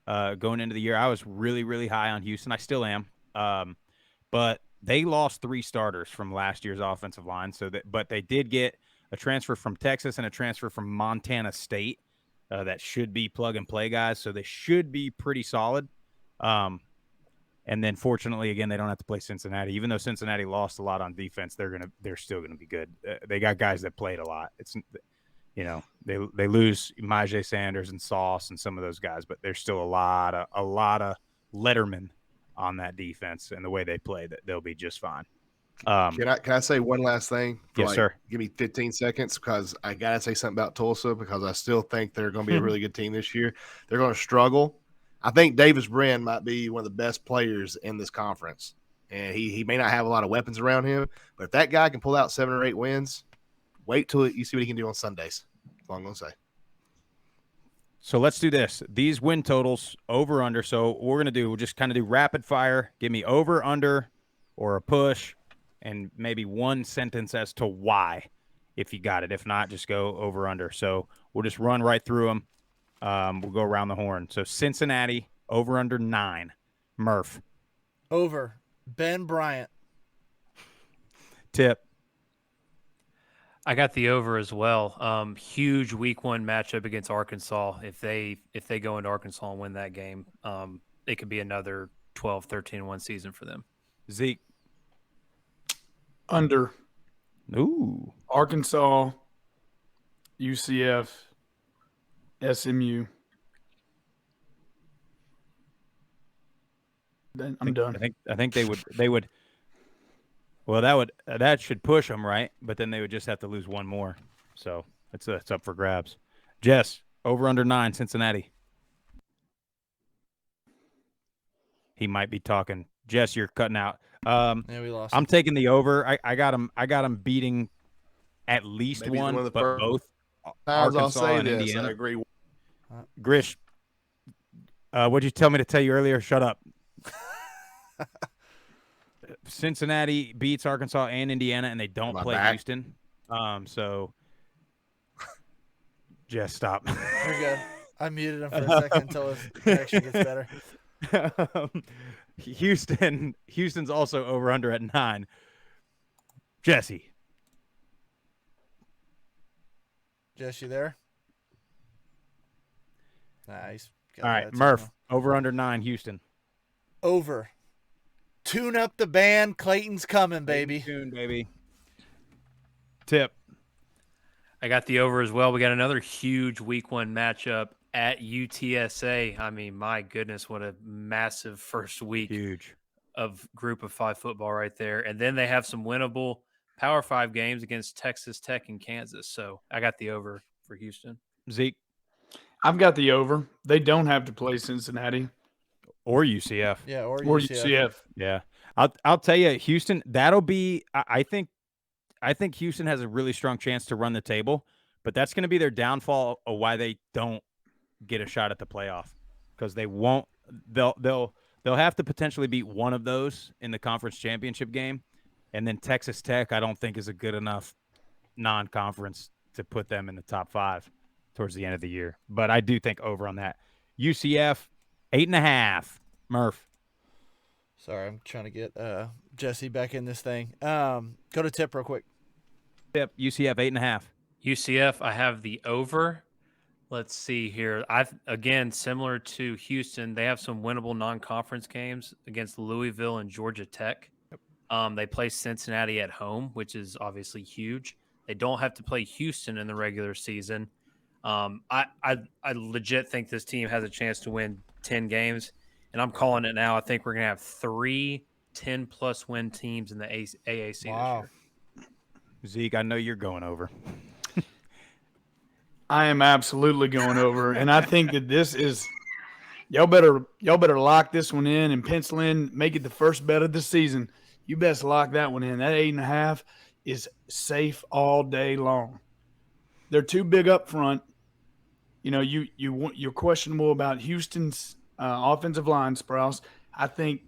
going into the year. I was really, really high on Houston. I still am. But they lost 3 starters from last year's offensive line. But they did get a transfer from Texas and a transfer from Montana State that should be plug-and-play guys. So they should be pretty solid. And then, fortunately, again, they don't have to play Cincinnati. Even though Cincinnati lost a lot on defense, they're still gonna be good. They got guys that played a lot. It's, they lose Majay Sanders and Sauce and some of those guys, but there's still a lot of Letterman on that defense, and the way they play, that they'll be just fine. Can I say one last thing? Yes, sir. Give me 15 seconds because I gotta say something about Tulsa because I still think they're going to be a really good team this year. They're going to struggle. I think Davis Brin might be one of the best players in this conference, and he may not have a lot of weapons around him, but if that guy can pull out 7 or 8 wins, wait till you see what he can do on Sundays. That's all I'm going to say. So let's do this. These win totals, over, under. So what we're going to do, we'll just kind of do rapid fire. Give me over, under, or a push, and maybe one sentence as to why, if you got it. If not, just go over, under. So we'll just run right through them. We'll go around the horn. So Cincinnati, over, under 9. Murph. Over. Ben Bryant. Tip. I got the over as well. Huge week 1 matchup against Arkansas. If they go into Arkansas and win that game, it could be another 12-13-1 season for them. Zeke. Under. Ooh. Arkansas, UCF, SMU. Then I'm done. I think they would. Well, that should push them, right? But then they would just have to lose one more. So it's up for grabs. Jess, over, under 9, Cincinnati. He might be talking. Jess, you're cutting out. Yeah, we lost. I'm taking the over. I got him beating at least Maybe one, one of the but first both I'll Arkansas say and this. Indiana. I agree. Grish, what'd you tell me to tell you earlier? Shut up. Cincinnati beats Arkansas and Indiana, and they don't play Houston. So, Jess, stop. We're good. I muted him for a second until his connection gets better. Houston's also over under at 9. Jesse. Jess, you there? Nice. All right, Murph, over under 9, Houston. Over. Tune up the band. Clayton's coming, baby. Tune, baby. Tip. I got the over as well. We got another huge week 1 matchup at UTSA. I mean, my goodness, what a massive first week of Group of 5 football right there. And then they have some winnable Power 5 games against Texas Tech and Kansas. So I got the over for Houston. Zeke. I've got the over. They don't have to play Cincinnati. Or UCF. Yeah, or UCF. Yeah. I'll tell you, Houston, that'll be I think Houston has a really strong chance to run the table, but that's going to be their downfall of why they don't get a shot at the playoff, because they won't they'll have to potentially beat one of those in the conference championship game, and then Texas Tech I don't think is a good enough non-conference to put them in the top 5 towards the end of the year. But I do think over on that. UCF 8.5. Murph. Sorry, I'm trying to get Jesse back in this thing. Go to Tip real quick. Tip, UCF 8.5. UCF, I have the over. Let's see here. Again, similar to Houston, they have some winnable non-conference games against Louisville and Georgia Tech. They play Cincinnati at home, which is obviously huge. They don't have to play Houston in the regular season. I legit think this team has a chance to win 10 games, and I'm calling it now. I think we're going to have 3 10-plus win teams in the AAC this year. Zeke, I know you're going over. I am absolutely going over, and I think that this is y'all better lock this one in and pencil in, make it the first bet of the season. You best lock that one in. That 8.5 is safe all day long. They're too big up front. You know, you're questionable about Houston's offensive line, Sprouse. I think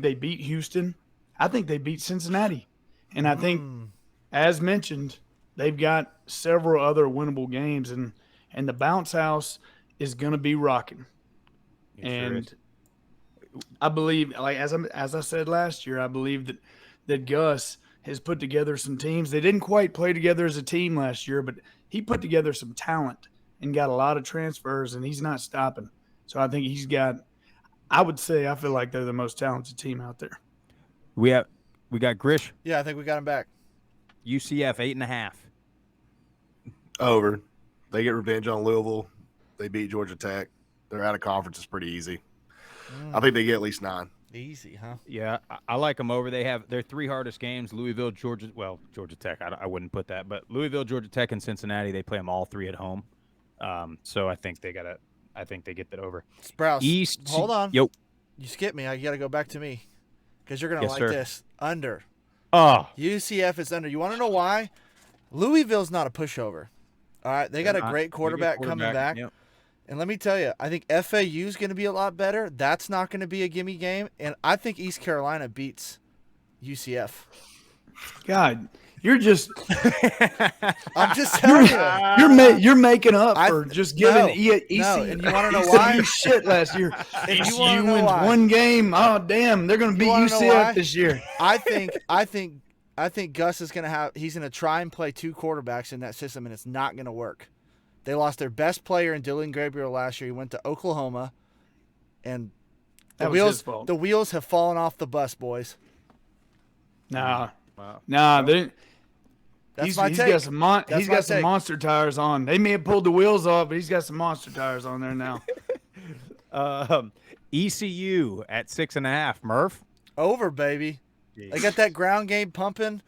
they beat Houston. I think they beat Cincinnati, and I think, as mentioned, they've got several other winnable games, and the bounce house is going to be rocking. And I believe, like as I said last year, I believe that Gus has put together some teams. They didn't quite play together as a team last year, but he put together some talent and got a lot of transfers, and he's not stopping. So I think he's got – I feel like they're the most talented team out there. We got Grish. Yeah, I think we got him back. UCF 8.5. Over. They get revenge on Louisville. They beat Georgia Tech. They're out of conference. It's pretty easy. I think they get at least 9. Easy, huh? Yeah, I like them over. They have their 3 hardest games: Louisville, Georgia Tech. I wouldn't put that, but Louisville, Georgia Tech, and Cincinnati. They play them all 3 at home. So I think they get that over. Sprouse, East. hold on. Yo. You skipped me. I got to go back to me because you're gonna Yes, like sir. this. Under. Oh, UCF is under. You want to know why? Louisville's not a pushover. All right, they got a great quarterback coming back. Yep. And let me tell you, I think FAU is going to be a lot better. That's not going to be a gimme game. And I think East Carolina beats UCF. God, you're just I'm just telling you. you're making up for just giving ECU. No, and you want to know why? Shit last year. And you ECU wanna know wins why? one game. Oh damn, they're going to beat wanna know why? UCF this year. I think Gus is going to he's going to try and play 2 quarterbacks in that system, and it's not going to work. They lost their best player in Dylan Gabriel last year. He went to Oklahoma, and That was his fault. the wheels have fallen off the bus, boys. Nah. Wow. Nah, That's he's my take. got some That's my take. monster tires on. They may have pulled the wheels off, but he's got some monster tires on there now. ECU at 6.5. Murph. Over, baby. They got that ground game pumping.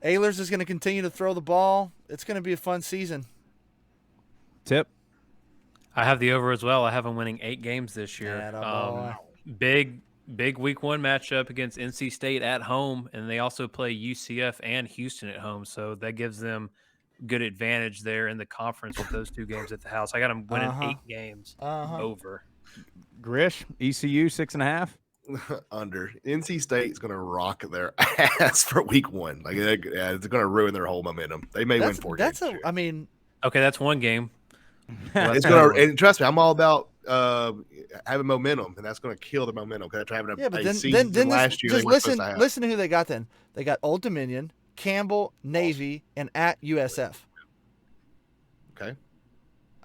Ehlers is going to continue to throw the ball. It's going to be a fun season. Tip. I have the over as well. I have them winning 8 games this year. Attaboy. Big week 1 matchup against NC State at home, and they also play UCF and Houston at home, so that gives them good advantage there in the conference with those 2 games at the house. I got them winning 8 games over. Grish. ECU 6.5. Under. NC State's going to rock their ass for week 1. Like, it's going to ruin their whole momentum. They may win 4 games. Okay, that's 1 game. It's going to, and trust me, I'm all about having momentum, and that's going to kill the momentum because after having a season last year. Just listen to who they got then. They got Old Dominion, Campbell, Navy, and at USF. Okay.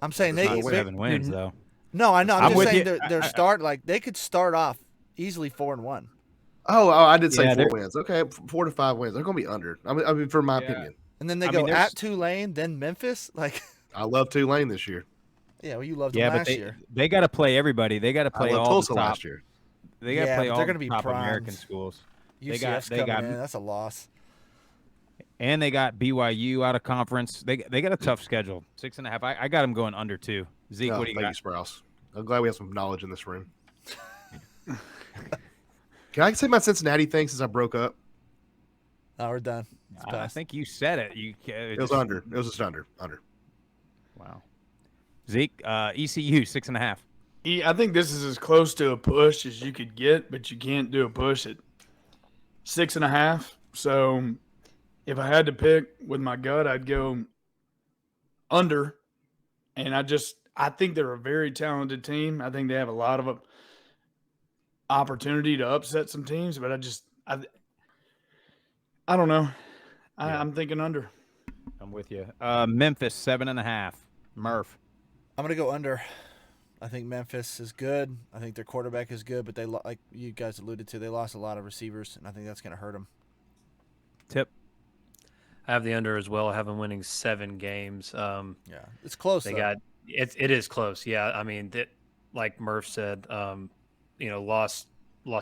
I'm saying Not they 7 wins though. No, I know. I'm just saying you. their start they could start off easily 4-1. Oh, I did say 4 they're- wins. Okay, 4 to 5 wins. They're going to be under. I mean, for my opinion. And then they go at Tulane, then Memphis. Like, I love Tulane this year. yeah, well, you loved them last year. They got to play everybody. They got to play I love all Tulsa the top. last year. They got to play but all they're the gonna be top primes. American schools. UCF's they coming got- in. That's a loss. And they got BYU out of conference. They got a tough schedule. 6.5. I got them going under 2. Zeke, No, what do you thank got? you, Sprouse. I'm glad we have some knowledge in this room. Can I say my Cincinnati thing since I broke up? No, we're done. It's I passed. think you said it. It was under. It was just under. Wow. Zeke, ECU 6.5. I think this is as close to a push as you could get, but you can't do a push at 6.5. So if I had to pick with my gut, I'd go under. And I think they're a very talented team. I think they have a lot of opportunity to upset some teams, but I don't know. I'm thinking under. I'm with you. Memphis 7.5. Murph. I'm going to go under. I think Memphis is good. I think their quarterback is good, but they, like you guys alluded to, they lost a lot of receivers, and I think that's going to hurt them. Tip. I have the under as well. I have them winning 7 games. Yeah, it's close. It is close. Yeah, I mean, like Murph said, lost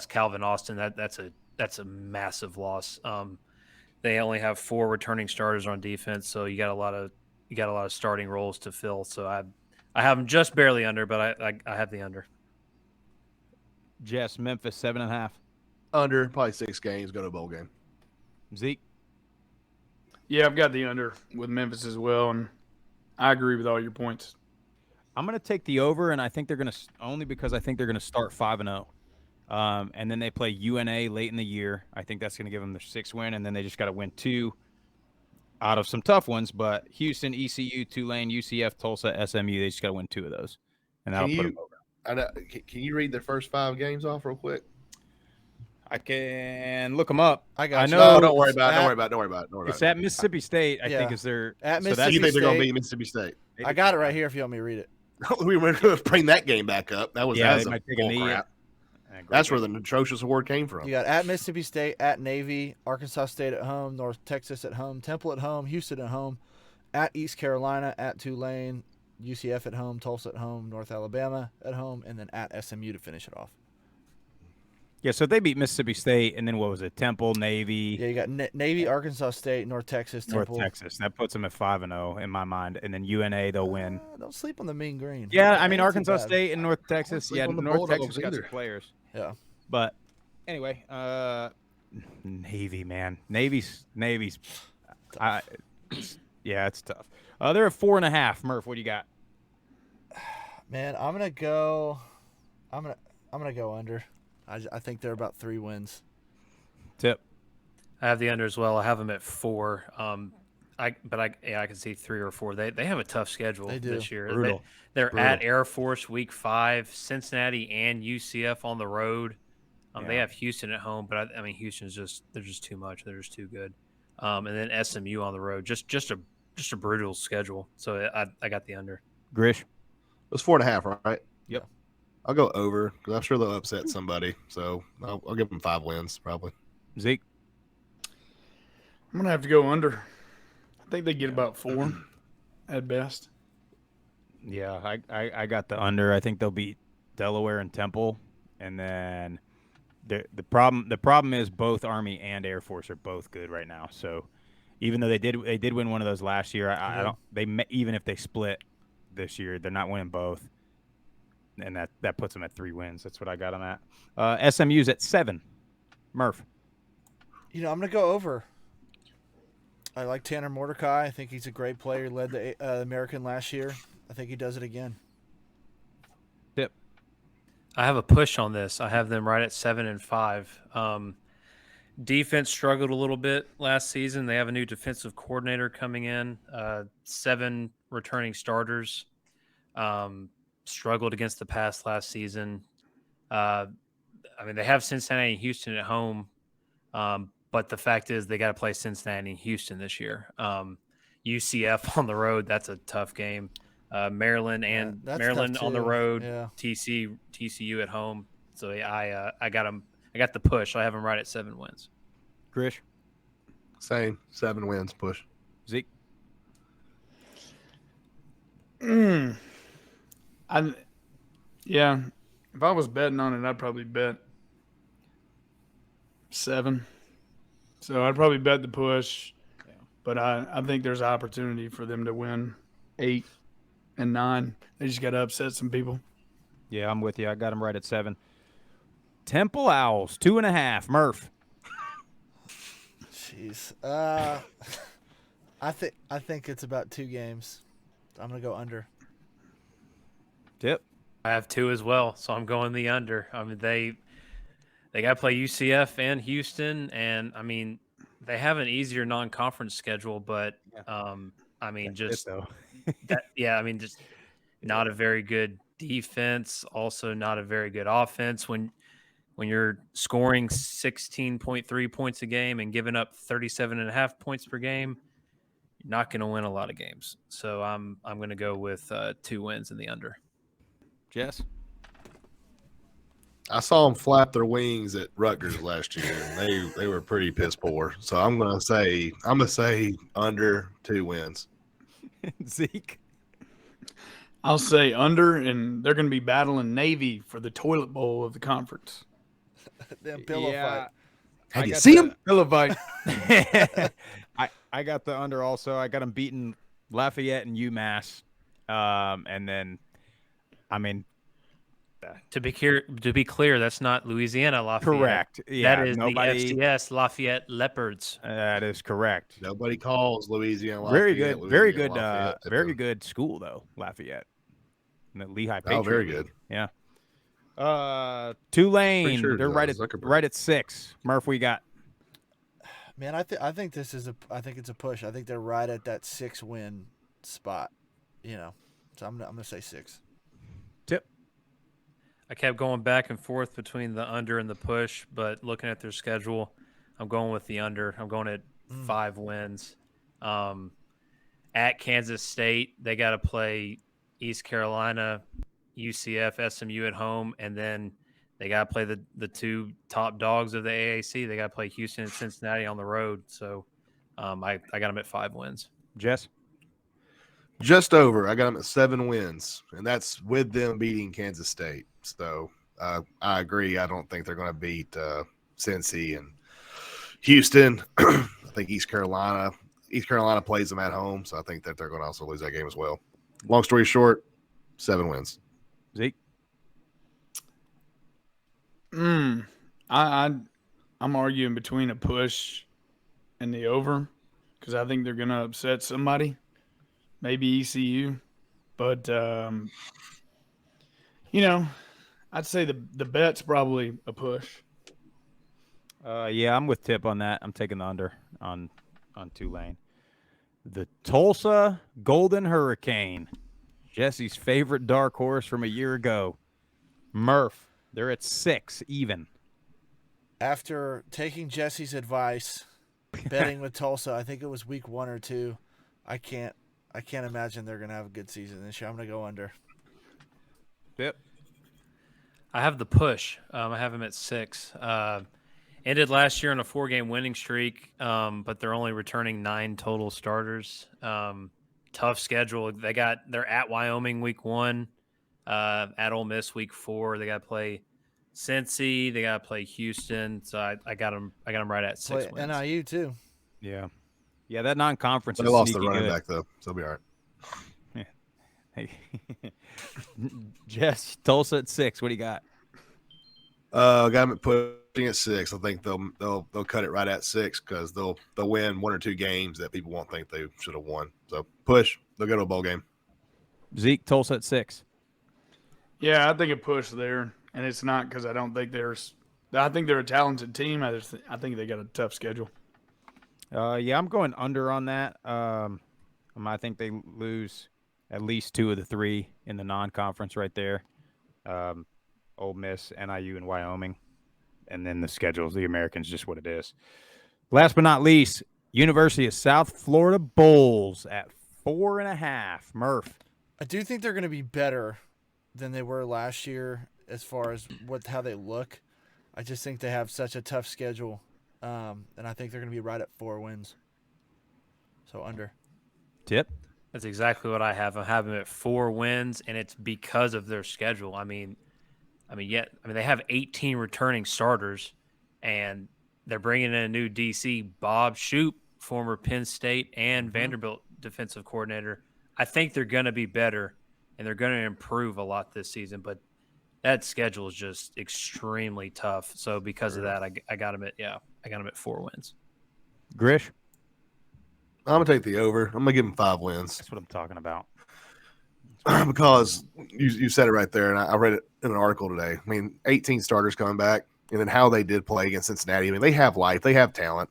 Calvin Austin. That's a massive loss. They only have 4 returning starters on defense, so you got a lot of starting roles to fill. So I have them just barely under, but I have the under. Jess, Memphis 7.5. Under, probably 6 games, go to a bowl game. Zeke. Yeah, I've got the under with Memphis as well, and I agree with all your points. I'm going to take the over, and I think they're going to only because I think they're going to start 5-0. And then they play UNA late in the year. I think that's going to give them their 6th win, and then they just got to win 2 out of some tough ones. But Houston, ECU, Tulane, UCF, Tulsa, SMU, they just got to win 2 of those, and that'll put them over. Can you read the first 5 games off real quick? I can look them up. I got you. know. No, don't worry about it. It's at Mississippi State. I think Yeah. is their At So Mississippi you think they're going to State. beat Mississippi State? I got it right here if you want me to read it. We were going to bring that game back up. That was Yeah, that they was might take a bull knee. crap. Great That's game. where the atrocious award came from. You got at Mississippi State, at Navy, Arkansas State at home, North Texas at home, Temple at home, Houston at home, at East Carolina, at Tulane, UCF at home, Tulsa at home, North Alabama at home, and then at SMU to finish it off. Yeah, so they beat Mississippi State, and then what was it? Temple, Navy, Yeah, you got Navy, Arkansas State, North Texas, Temple. North Texas. That puts them at 5-0 in my mind, and then UNA they'll win. Don't sleep on the mean green. Yeah, I Ain't mean too Arkansas bad. State and North Texas. sleep Yeah, on the North Bulldogs Texas got either. some players. Yeah. But anyway, Navy, man, Navy's. Yeah, it's tough. They're at 4.5. Murph, what do you got? Man, I'm gonna go under. I think they're about 3 wins. Tip. I have the under as well. I have them at 4. I can see 3 or 4. They have a tough schedule They do. this year. Brutal. They're Brutal. at Air Force week 5, Cincinnati and UCF on the road. They Yeah. have Houston at home, but I mean Houston's they're just too much. They're just too good. And then SMU on the road. Just a brutal schedule. So I got the under. Grish. It was 4.5, right? Yep. I'll go over because I'm sure they'll upset somebody. So I'll give them 5 wins probably. Zeke. I'm gonna have to go under. I think they get about 4 at best. Yeah, I got the under. I think they'll beat Delaware and Temple, and then the problem is both Army and Air Force are both good right now. So even though they did win one of those last year, I don't. Even if they split this year, they're not winning both, and that puts them at 3 wins. That's what I got on that. SMU's at 7. Murph. I'm gonna go over. I like Tanner Mordecai. I think he's a great player. Led the American last year. I think he does it again. Tip. I have a push on this. I have them right at 7 and 5. Defense struggled a little bit last season. They have a new defensive coordinator coming in. 7 returning starters. Struggled against the pass last season. I mean, they have Cincinnati and Houston at home, but the fact is they got to play Cincinnati and Houston this year. UCF on the road, that's a tough game. Maryland that's Maryland tough on the too. road. Yeah. TCU at home. So I got them. I got the push. I have them right at 7 wins. Grish. Same 7 wins push. Zeke. If I was betting on it, I'd probably bet 7. So I'd probably bet the push, but I think there's opportunity for them to win 8 and 9. They just got to upset some people. Yeah, I'm with you. I got them right at 7. Temple Owls 2.5. Murph. Jeez. I think it's about 2 games. I'm gonna go under. Tip. I have 2 as well, so I'm going the under. I mean, they got to play UCF and Houston, and I mean, they have an easier non-conference schedule, but I mean, just just not a very good defense. Also, not a very good offense. When you're scoring 16.3 points a game and giving up 37.5 points per game, you're not going to win a lot of games. So I'm going to go with 2 wins in the under. Jess. I saw them flap their wings at Rutgers last year, and they were pretty piss poor. So I'm gonna say under 2 wins. Zeke. I'll say under, and they're going to be battling Navy for the toilet bowl of the conference. Them pillow fight. Have you seen them? Pillow fight. I got the under also. I got them beating Lafayette and UMass, and then, I mean, To be clear, that's not Louisiana Lafayette. correct. Yeah, That is nobody. the FCS Lafayette Leopards. That is correct. Nobody calls Louisiana. Very Lafayette, good. Very Louisiana good. Lafayette. Very good school though, Lafayette. And the Lehigh Patriot. Oh, very good. Yeah. Tulane. Pretty sure They're right at Zuckerberg. 6. Murph, we got. Man, I think this is I think it's a push. I think they're right at that 6-win spot. So I'm gonna say 6. Tip. I kept going back and forth between the under and the push, but looking at their schedule, I'm going with the under. I'm going at 5 wins. At Kansas State, they got to play East Carolina, UCF, SMU at home, and then they got to play the two top dogs of the AAC. They got to play Houston and Cincinnati on the road. So I got them at 5 wins. Jess? Just over. I got them at 7 wins, and that's with them beating Kansas State. So I agree. I don't think they're going to beat Cincy and Houston. I think East Carolina plays them at home, so I think that they're going to also lose that game as well. Long story short, 7 wins. Zeke? I'm arguing between a push and the over because I think they're going to upset somebody, maybe ECU. But, I'd say the bet's probably a push. Yeah, I'm with Tip on that. I'm taking the under on Tulane. The Tulsa Golden Hurricane, Jesse's favorite dark horse from a year ago. Murph, they're at 6 even. After taking Jesse's advice, betting with Tulsa, I think it was week 1 or 2. I can't imagine they're gonna have a good season this year. I'm gonna go under. Tip. I have the push. I have them at 6. Ended last year on a 4-game winning streak, but they're only returning 9 total starters. Tough schedule. They're at Wyoming week 1, at Ole Miss week 4. They got to play Cincy. They got to play Houston. So I got them right at 6 wins. NIU too. Yeah, that non-conference. They is lost the sneaky running good. back though, so they'll be all right. Hey, Jess, Tulsa at 6. What do you got? Got them at putting at 6. I think they'll cut it right at 6 because they'll win 1 or 2 games that people won't think they should have won. So push. They'll go to a bowl game. Zeke, Tulsa at 6. Yeah, I think a push there, and it's not because I think they're a talented team. I think they got a tough schedule. Yeah, I'm going under on that. I think they lose at least 2 of the 3 in the non-conference right there. Ole Miss, NIU, and Wyoming. And then the schedules, the Americans, just what it is. Last but not least, University of South Florida Bulls at 4.5. Murph. I do think they're going to be better than they were last year as far as how they look. I just think they have such a tough schedule, and I think they're going to be right at 4 wins. So under. Tip. That's exactly what I have. I have them at 4 wins, and it's because of their schedule. They have 18 returning starters, and they're bringing in a new DC, Bob Shoop, former Penn State and Vanderbilt defensive coordinator. I think they're going to be better, and they're going to improve a lot this season, but that schedule is just extremely tough. So because of that, I got them at 4 wins. Grish. I'm going to take the over. I'm going to give them 5 wins. That's what I'm talking about. Because you said it right there, and I read it in an article today. 18 starters coming back, and then how they did play against Cincinnati. They have life. They have talent.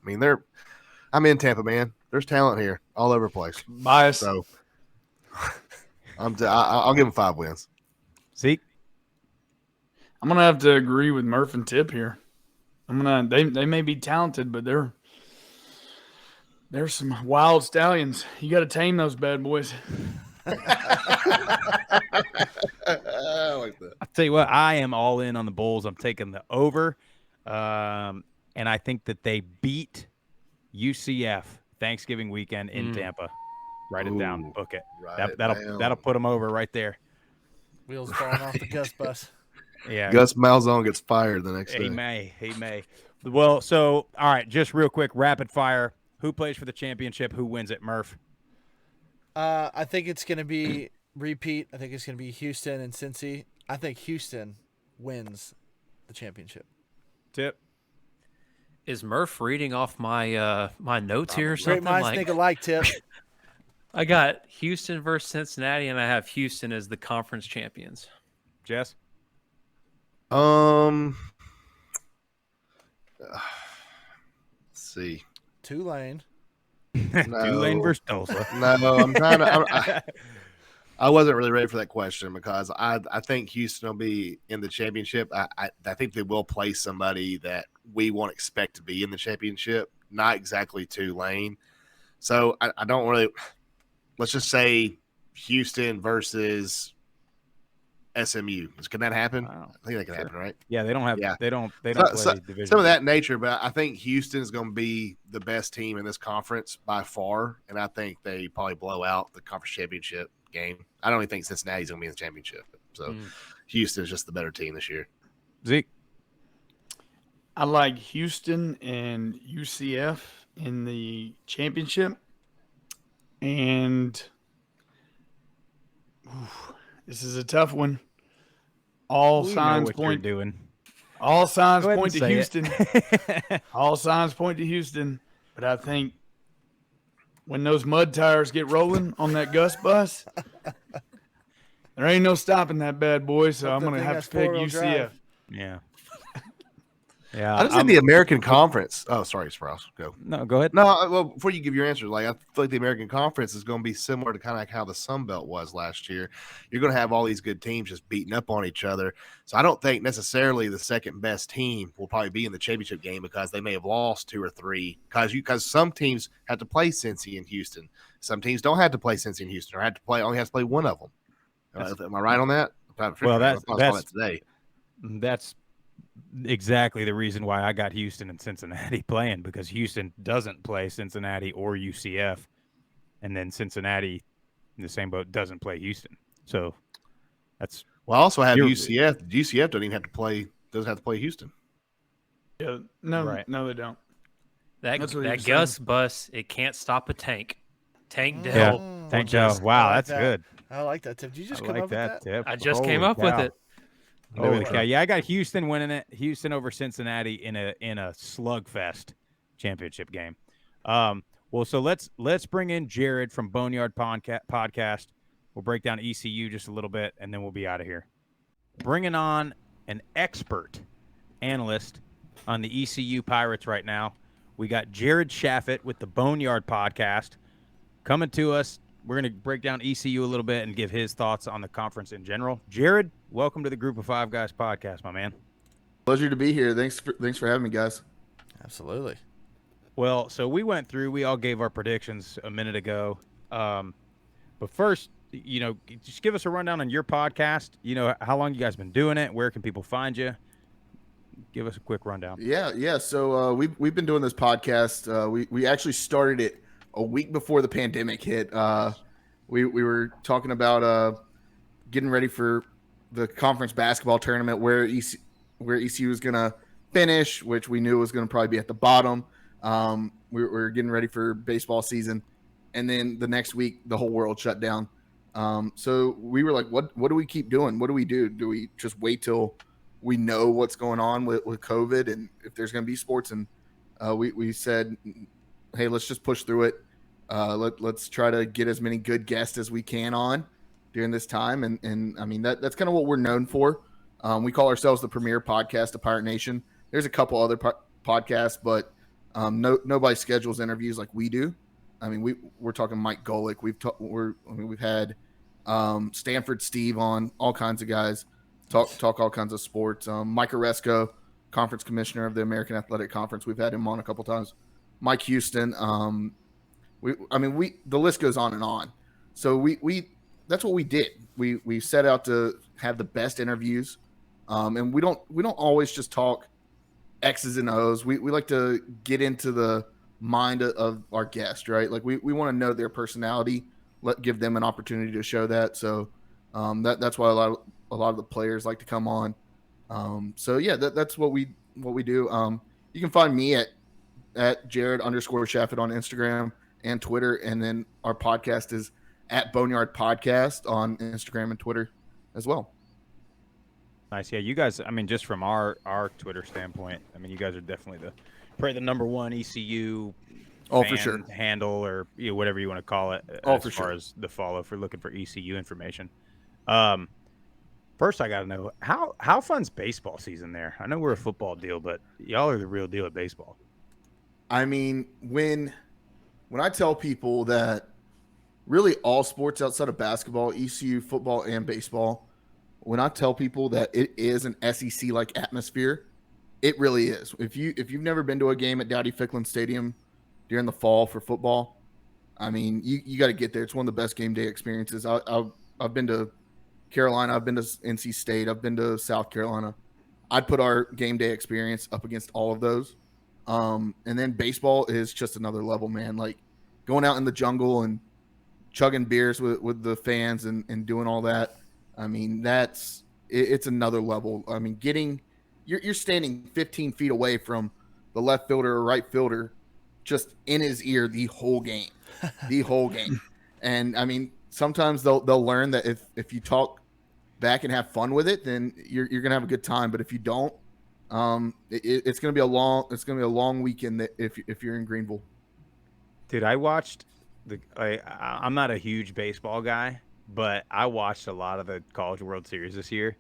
I'm in Tampa, man. There's talent here all over the place. Bias. So I'll give them 5 wins. Zeke? I'm going to have to agree with Murph and Tip here. They may be talented, but they're some wild stallions. You got to tame those bad boys. I like that. I'll tell you what, I am all in on the Bulls. I'm taking the over. And I think that they beat UCF Thanksgiving weekend in Tampa. Write it down. Book it. That'll put them over right there. Wheels falling off the Gus bus. Yeah. Gus Malzahn gets fired the next day. He may. Well, so, all right, just real quick, rapid fire. Who plays for the championship? Who wins it, Murph? I think it's going to be repeat. I think it's going to be Houston and Cincy. I think Houston wins the championship. Tip. Is Murph reading off my my notes here or something? Great minds think alike, Tip. I got Houston versus Cincinnati, and I have Houston as the conference champions. Jess? Let's see. Tulane. No. Tulane versus Tulsa. No, I'm trying to. I wasn't really ready for that question because I think Houston will be in the championship. I think they will play somebody that we won't expect to be in the championship, not exactly Tulane. So I don't really – let's just say Houston versus SMU. Can that happen? Wow. I think that can happen, right? Yeah, they don't have. Yeah. They don't play division. Some of that nature, but I think Houston is going to be the best team in this conference by far, and I think they probably blow out the conference championship game. I don't even think Cincinnati's going to be in the championship. So Houston is just the better team this year. Zeke? I like Houston and UCF in the championship. And this is a tough one. All signs point to Houston. All signs point to Houston. But I think when those mud tires get rolling on that Gus bus, there ain't no stopping that bad boy. So I'm going to have to pick UCF. Drive. Yeah. Yeah. I just think the American Conference. Oh, sorry, Sprouse. Go. No, go ahead. No, well, before you give your answer, like I feel like the American Conference is going to be similar to kind of like how the Sun Belt was last year. You're going to have all these good teams just beating up on each other. So I don't think necessarily the second best team will probably be in the championship game because they may have lost 2 or 3. Because some teams have to play Cincy and Houston. Some teams don't have to play Cincy and Houston, or only have to play one of them. Am I right on that? Well, that's today. That's exactly the reason why I got Houston and Cincinnati playing, because Houston doesn't play Cincinnati or UCF, and then Cincinnati in the same boat doesn't play Houston. So that's I also have UCF. UCF doesn't have to play Houston. Yeah, no, right. No, they don't. That Gus bus, it can't stop a tank. Tank Dell. Yeah, Tank Dell. Wow, that's good. I like that tip. Did you just come up with that? Tip. I just came up with it. Holy cow! Yeah, I got Houston winning it. Houston over Cincinnati in a slugfest championship game. Well, so let's bring in Jared from Boneyard Podcast. We'll break down ECU just a little bit, and then we'll be out of here. Bringing on an expert analyst on the ECU Pirates right now. We got Jared Shafit with the Boneyard Podcast coming to us. We're going to break down ECU a little bit and give his thoughts on the conference in general. Jared, welcome to the Group of Five Guys podcast, my man. Pleasure to be here. Thanks for having me, guys. Absolutely. Well, so we all gave our predictions a minute ago. But first, just give us a rundown on your podcast. How long you guys been doing it? Where can people find you? Give us a quick rundown. Yeah. So we've been doing this podcast. We actually started it a week before the pandemic hit. We were talking about getting ready for the conference basketball tournament where ECU was going to finish, which we knew was going to probably be at the bottom. We were getting ready for baseball season, and then the next week the whole world shut down. So we were like, what do we keep doing? What do we do? Do we just wait till we know what's going on with COVID and if there's going to be sports? And we said, hey, let's just push through it. Let's try to get as many good guests as we can on during this time. And I mean, that's kind of what we're known for. We call ourselves the premier podcast of Pirate Nation. There's a couple other podcasts, but nobody schedules interviews like we do. I mean, we're talking Mike Golick. We've had Stanford Steve on, all kinds of guys talk all kinds of sports. Mike Oresco, conference commissioner of the American Athletic Conference. We've had him on a couple times. Mike Houston. The list goes on and on. So we that's what we did. We set out to have the best interviews, and we don't always just talk X's and O's. We like to get into the mind of our guest, right? Like we want to know their personality. Give them an opportunity to show that. So that's why a lot of the players like to come on. So yeah, that's what we do. You can find me at Jared_Shafit on Instagram and Twitter, and then our podcast is at Boneyard Podcast on Instagram and Twitter as well. Nice. Yeah, you guys, I mean, just from our Twitter standpoint, I mean, you guys are definitely probably the number one ECU for sure handle, or whatever you want to call it, as far as the follow if we're looking for ECU information. First, I got to know, how fun's baseball season there? I know we're a football deal, but y'all are the real deal at baseball. I mean, when I tell people that really all sports outside of basketball, ECU, football, and baseball. When I tell people that it is an SEC like atmosphere, it really is. If you've never been to a game at Dowdy Ficklen Stadium during the fall for football, I mean, you got to get there. It's one of the best game day experiences. I've been to Carolina, I've been to NC State, I've been to South Carolina. I'd put our game day experience up against all of those. And then baseball is just another level, man. Like going out in the jungle and chugging beers with the fans and doing all that. I mean, it's another level. I mean, you're standing 15 feet away from the left fielder or right fielder, just in his ear the whole game. And I mean, sometimes they'll learn that if you talk back and have fun with it, then you're gonna have a good time. But if you don't, it's gonna be a long weekend if you're in Greenville. Dude, I watched I'm not a huge baseball guy, but I watched a lot of the College World Series this year.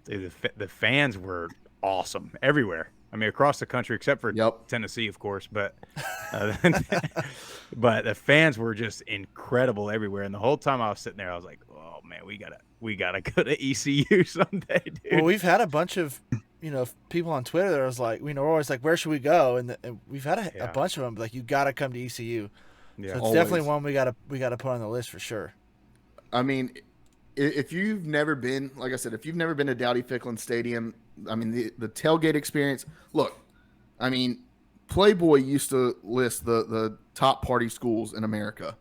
Dude, the fans were awesome everywhere. I mean, across the country, except for Tennessee, of course. But but the fans were just incredible everywhere. And the whole time I was sitting there, I was like, "Oh man, we gotta go to ECU someday, dude." Well, we've had a bunch of people on Twitter that was like, we're always like, "Where should we go?" And we've had a bunch of them like, "You gotta come to ECU." Yeah, so it's definitely one we gotta put on the list for sure. I mean, if you've never been, like I said, if you've never been to Dowdy Ficklen Stadium, I mean, the tailgate experience. Look, I mean, Playboy used to list the top party schools in America,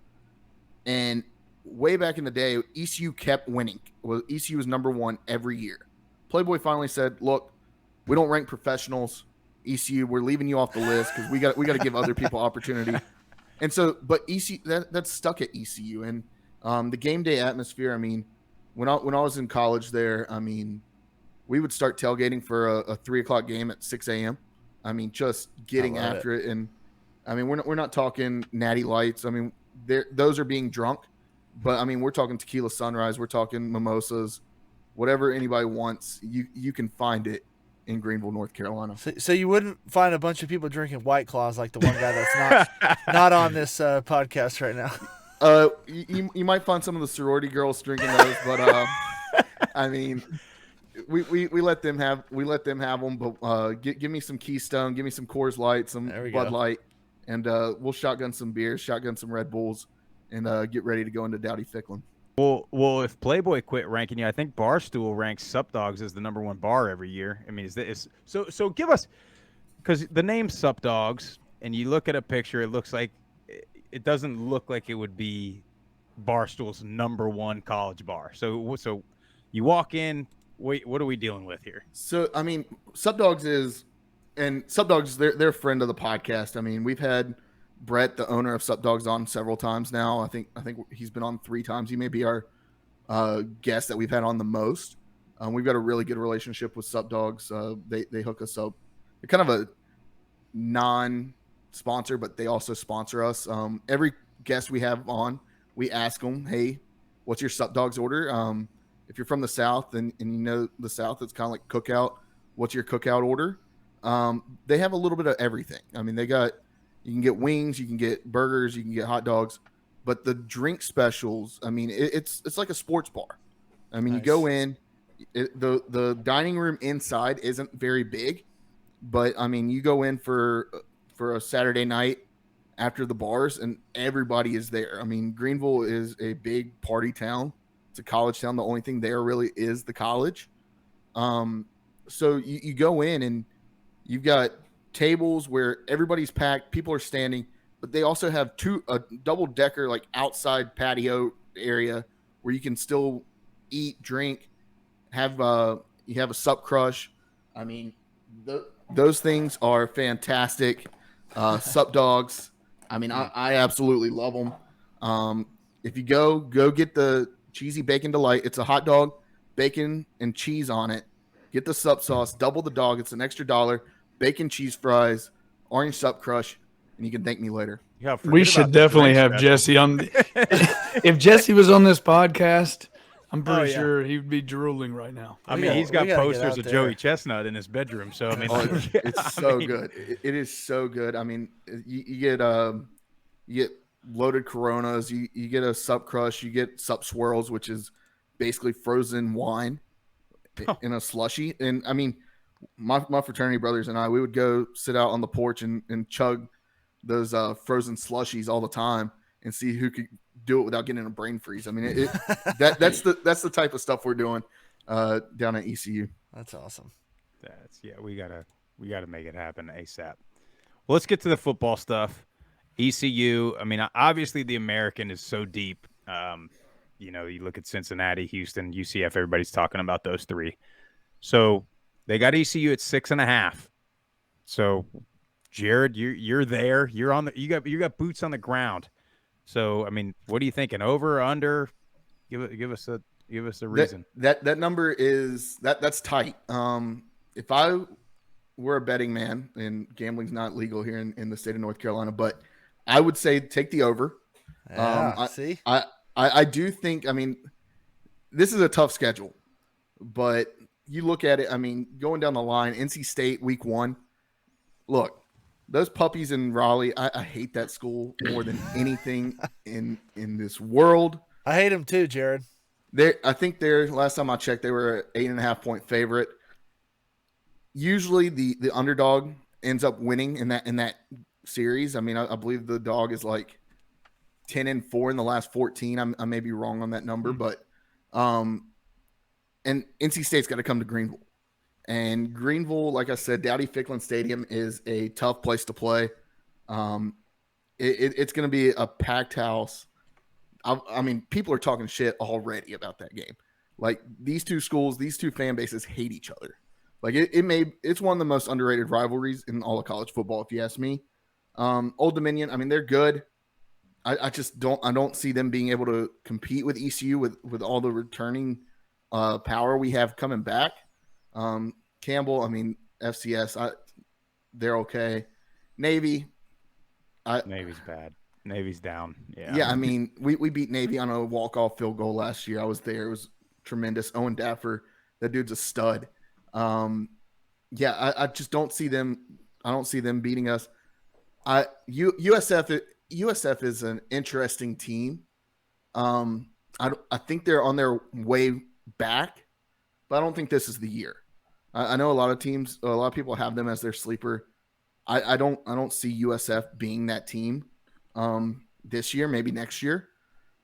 and way back in the day, ECU kept winning. ECU was number one every year. Playboy finally said, "Look, we don't rank professionals. ECU, we're leaving you off the list because we got to give other people opportunity." And so, but ECU that's stuck at ECU, and the game day atmosphere. I mean, when I was in college there, I mean, we would start tailgating for a 3:00 game at 6 a.m. I mean, just getting after it. And I mean, we're not talking natty lights. I mean, those are being drunk, but I mean, we're talking tequila sunrise. We're talking mimosas, whatever anybody wants. You can find it in Greenville, North Carolina. So you wouldn't find a bunch of people drinking White Claws like the one guy that's not on this podcast right now. You might find some of the sorority girls drinking those, but I mean, we let them have them. But give me some Keystone, give me some Coors Light, some Bud Light, and we'll shotgun some beers, shotgun some Red Bulls, and get ready to go into Dowdy Ficklen. Well, if Playboy quit ranking you, I think Barstool ranks Sup Dogs as the #1 bar every year. I mean, so give us, because the name Sup Dogs, and you look at a picture, it doesn't look like it would be Barstool's #1 college bar. So you walk in, wait, what are we dealing with here? So I mean, Sup Dogs they're a friend of the podcast. I mean, we've had Brett, the owner of Sup Dogs, on several times now. I think he's been on 3 times. He may be our guest that we've had on the most. We've got a really good relationship with Sup Dogs. They hook us up. They're kind of a non-sponsor, but they also sponsor us. Every guest we have on, we ask them, "Hey, what's your Sup Dogs order?" If you're from the South and you know the South, it's kind of like cookout. What's your cookout order? They have a little bit of everything. I mean, you can get wings, you can get burgers, you can get hot dogs, but the drink specials, I mean, it's like a sports bar. I mean, nice. You go in, the dining room inside isn't very big, but I mean, you go in for a Saturday night after the bars and everybody is there. I mean, Greenville is a big party town. It's a college town. The only thing there really is the college. So you go in and you've got tables where everybody's packed, people are standing, but they also have a double-decker like outside patio area where you can still eat, drink, you have a Sup Crush. I mean, those things are fantastic. Sup Dogs, I mean, I absolutely love them. If you go get the Cheesy Bacon Delight. It's a hot dog, bacon, and cheese on it. Get the Sup sauce, double the dog. It's an extra $1. Bacon cheese fries, orange Sup Crush, and you can thank me later. Yeah, we should definitely have Jesse on. If Jesse was on this podcast, I'm pretty sure he'd be drooling right now. I mean, he's got posters of Joey Chestnut in his bedroom. So I mean, it's so good. It is so good. I mean, you get loaded Coronas. You get a Sup Crush. You get Sup Swirls, which is basically frozen wine in a slushy. And I mean, my fraternity brothers and I, we would go sit out on the porch and chug those frozen slushies all the time and see who could do it without getting a brain freeze. I mean, that's the type of stuff we're doing down at ECU. That's awesome. We gotta make it happen ASAP. Well, let's get to the football stuff. ECU. I mean, obviously the American is so deep. You look at Cincinnati, Houston, UCF. Everybody's talking about those three. So they got ECU at 6.5. So, Jared, you're there. You're on the. You got boots on the ground. So, I mean, what are you thinking? Over or under? Give us a reason. That number is that's tight. If I were a betting man, and gambling's not legal here in the state of North Carolina, but I would say take the over. Yeah, see? I do think, I mean, this is a tough schedule, but you look at it, I mean, going down the line, NC State week 1, look, those puppies in Raleigh, I hate that school more than anything in this world. I hate them too, Jared. I think last time I checked, they were an 8.5-point favorite. Usually the underdog ends up winning in that series. I mean, I believe the dog is like 10-4 in the last 14. I may be wrong on that number, but and NC State's got to come to Greenville. And Greenville, like I said, Dowdy Ficklin Stadium is a tough place to play. It's going to be a packed house. I mean, people are talking shit already about that game. Like, these two schools, these two fan bases hate each other. Like, it's one of the most underrated rivalries in all of college football, if you ask me. Old Dominion, I mean, they're good. I just don't see them being able to compete with ECU with all the returning power we have coming back. Campbell, I mean, FCS, they're okay. Navy, Navy's bad. Navy's down. Yeah, I mean, we beat Navy on a walk-off field goal last year. I was there. It was tremendous. Owen Daffer, that dude's a stud. I just don't see them. I don't see them beating us. USF is an interesting team. I think they're on their way back, but I don't think this is the year. I know a lot of people have them as their sleeper. I don't see USF being that team this year, maybe next year.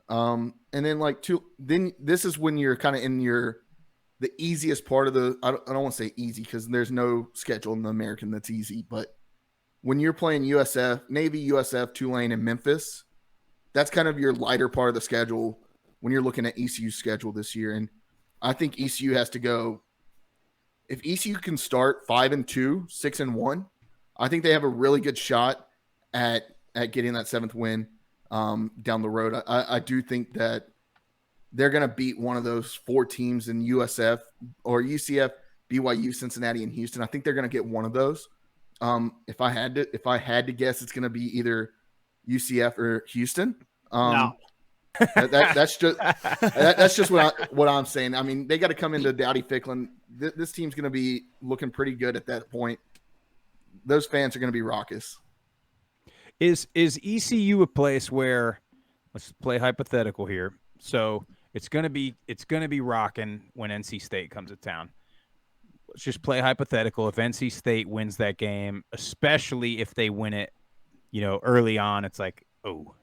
And then this is when you're kind of in the easiest part of I don't want to say easy because there's no schedule in the American that's easy, but when you're playing Navy, USF, Tulane, and Memphis, that's kind of your lighter part of the schedule when you're looking at ECU's schedule this year. And I think ECU has to go. If ECU can start 5-2, 6-1, I think they have a really good shot at getting that 7th win down the road. I do think that they're going to beat one of those 4 teams in USF or UCF, BYU, Cincinnati, and Houston. I think they're going to get one of those. If I had to guess, it's going to be either UCF or Houston. No. That's just what I'm saying. I mean, they got to come into Dowdy Ficklin. This team's going to be looking pretty good at that point. Those fans are going to be raucous. Is ECU a place where, let's play hypothetical here. So it's going to be rocking when NC State comes to town. Let's just play hypothetical. If NC State wins that game, especially if they win it, early on, it's like, oh,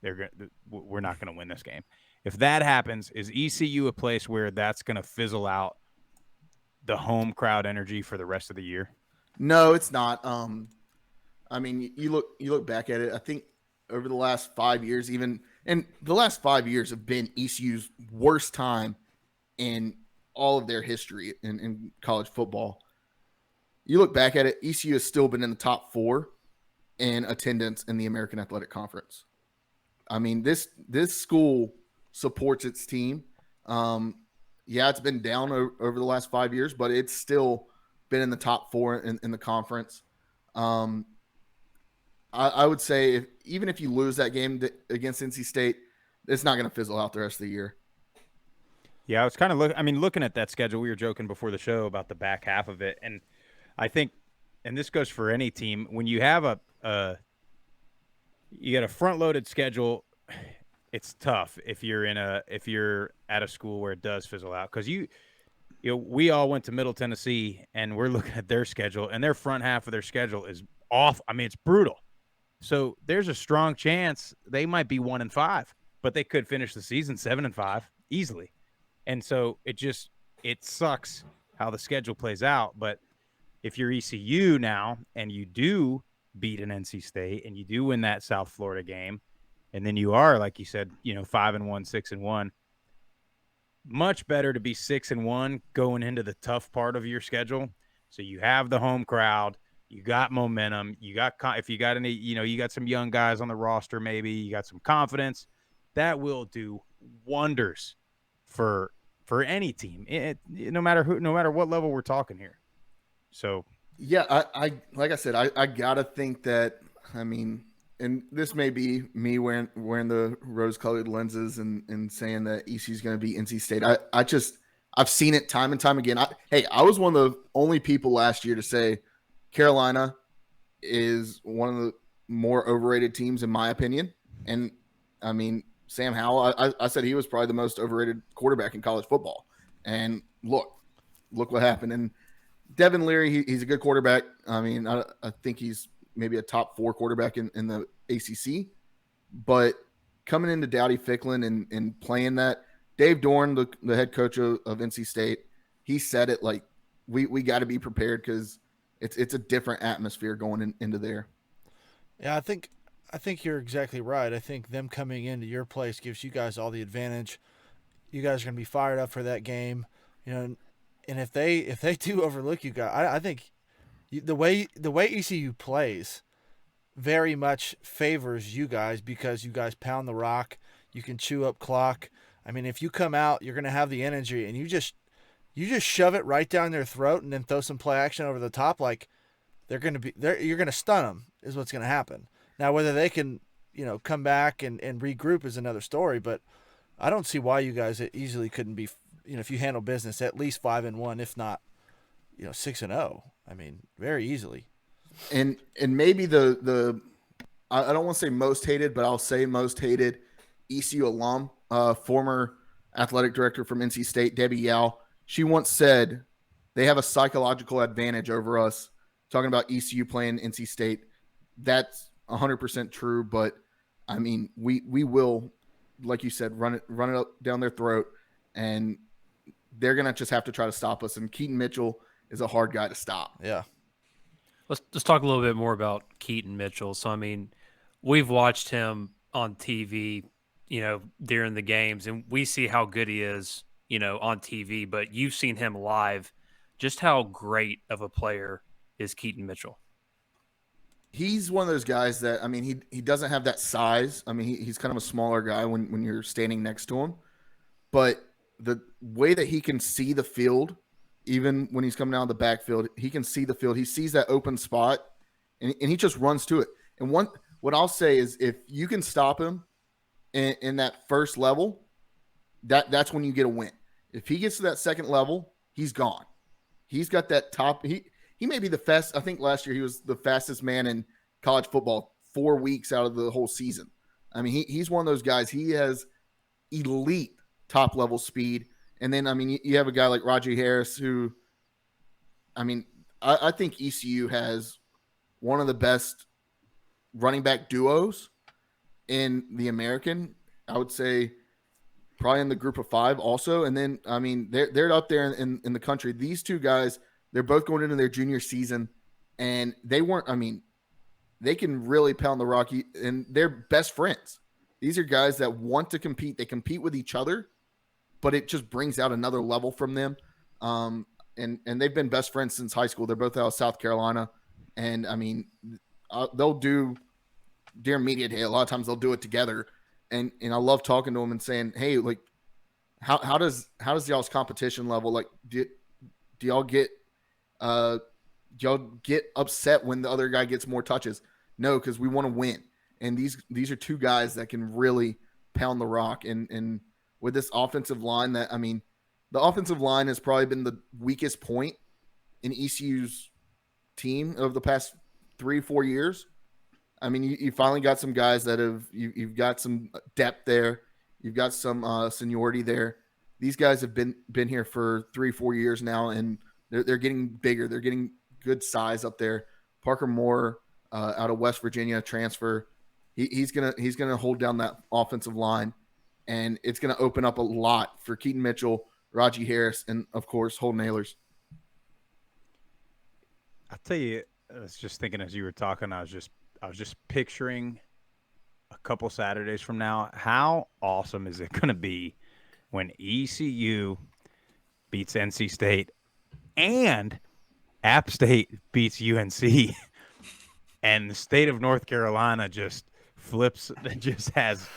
we're not going to win this game. If that happens, is ECU a place where that's going to fizzle out the home crowd energy for the rest of the year? No, it's not. I mean, you look back at it. I think over the last 5 years, and the last 5 years have been ECU's worst time in all of their history in college football. You look back at it, ECU has still been in the top 4 in attendance in the American Athletic Conference. I mean, this school supports its team. It's been down over the last 5 years, but it's still been in the top 4 in the conference. I would say even if you lose that game against NC State, it's not going to fizzle out the rest of the year. Yeah, I was kind of looking at that schedule. We were joking before the show about the back half of it, and I think, and this goes for any team, when you have you got a front-loaded schedule, it's tough if you're at a school where it does fizzle out, because we all went to Middle Tennessee and we're looking at their schedule, and their front half of their schedule is off. I mean, it's brutal. So there's a strong chance they might be 1-5, but they could finish the season 7-5 easily. And so it sucks how the schedule plays out. But if you're ECU now and you do beat an NC State and you do win that South Florida game, and then you are, like you said, 5-1, 6-1, much better to be 6-1 going into the tough part of your schedule. So you have the home crowd, you got momentum, if you got any, you got some young guys on the roster, maybe you got some confidence, that will do wonders for any team, no matter what level we're talking here. So yeah, I like I said, I gotta think that, I mean, and this may be me wearing the rose-colored lenses and saying that ECU is going to be NC State. I've seen it time and time again. I was one of the only people last year to say Carolina is one of the more overrated teams in my opinion. And I mean, Sam Howell, I said he was probably the most overrated quarterback in college football. And look what happened. And Devin Leary, he's a good quarterback. I mean, I think he's maybe a top 4 quarterback in the ACC, but coming into Dowdy Ficklin and playing that, Dave Dorn, the head coach of NC State, he said it like we got to be prepared because it's a different atmosphere going into there. Yeah, I think you're exactly right. I think them coming into your place gives you guys all the advantage. You guys are going to be fired up for that game, and if they do overlook you guys, I think the way ECU plays very much favors you guys because you guys pound the rock. You can chew up clock. I mean, if you come out, you're going to have the energy, and you just shove it right down their throat, and then throw some play action over the top. Like you're going to stun them is what's going to happen. Now, whether they can, come back and regroup is another story. But I don't see why you guys easily couldn't be, if you handle business, at least 5-1, if not, 6-0. I mean, very easily. And maybe the I don't want to say most hated, but I'll say most hated ECU alum, former athletic director from NC State, Debbie Yao. She once said they have a psychological advantage over us. Talking about ECU playing NC State, that's 100% true. But I mean, we will, like you said, run it up down their throat, and they're gonna just have to try to stop us. And Keaton Mitchell is a hard guy to stop. Yeah. Let's talk a little bit more about Keaton Mitchell. So, I mean, we've watched him on TV, during the games, and we see how good he is, on TV, but you've seen him live. Just how great of a player is Keaton Mitchell? He's one of those guys that, I mean, he doesn't have that size. I mean, he's kind of a smaller guy when you're standing next to him, but the way that he can see the field, even when he's coming out of the backfield, he can see the field. He sees that open spot, and he just runs to it. And what I'll say is, if you can stop him in that first level, that's when you get a win. If he gets to that second level, he's gone. He's got that top. He may be the fast. I think last year he was the fastest man in college football 4 weeks out of the whole season. I mean, he's one of those guys. He has elite top level speed. And then, I mean, you have a guy like Rajee Harris who, I mean, I think ECU has one of the best running back duos in the American. I would say probably in the group of 5 also. And then, I mean, they're up there in the country. These two guys, they're both going into their junior season, and they can really pound the rock, and they're best friends. These are guys that want to compete. They compete with each other, but it just brings out another level from them. And they've been best friends since high school. They're both out of South Carolina. And I mean, they'll do during media day. A lot of times they'll do it together. And I love talking to them and saying, hey, like, how does y'all's competition level? Like, do y'all get upset when the other guy gets more touches? No, because we want to win. And these are two guys that can really pound the rock. And with this offensive line that, I mean, the offensive line has probably been the weakest point in ECU's team of the past 3-4 years. I mean, you finally got some guys that you've got some depth there. You've got some seniority there. These guys have been here for 3-4 years now, and they're getting bigger. They're getting good size up there. Parker Moore out of West Virginia transfer. He's gonna hold down that offensive line, and it's gonna open up a lot for Keaton Mitchell, Raji Harris, and of course Holden Ahlers. I'll tell you, I was just thinking as you were talking, I was just picturing a couple Saturdays from now. How awesome is it going to be when ECU beats NC State and App State beats UNC and the state of North Carolina just flips, just has,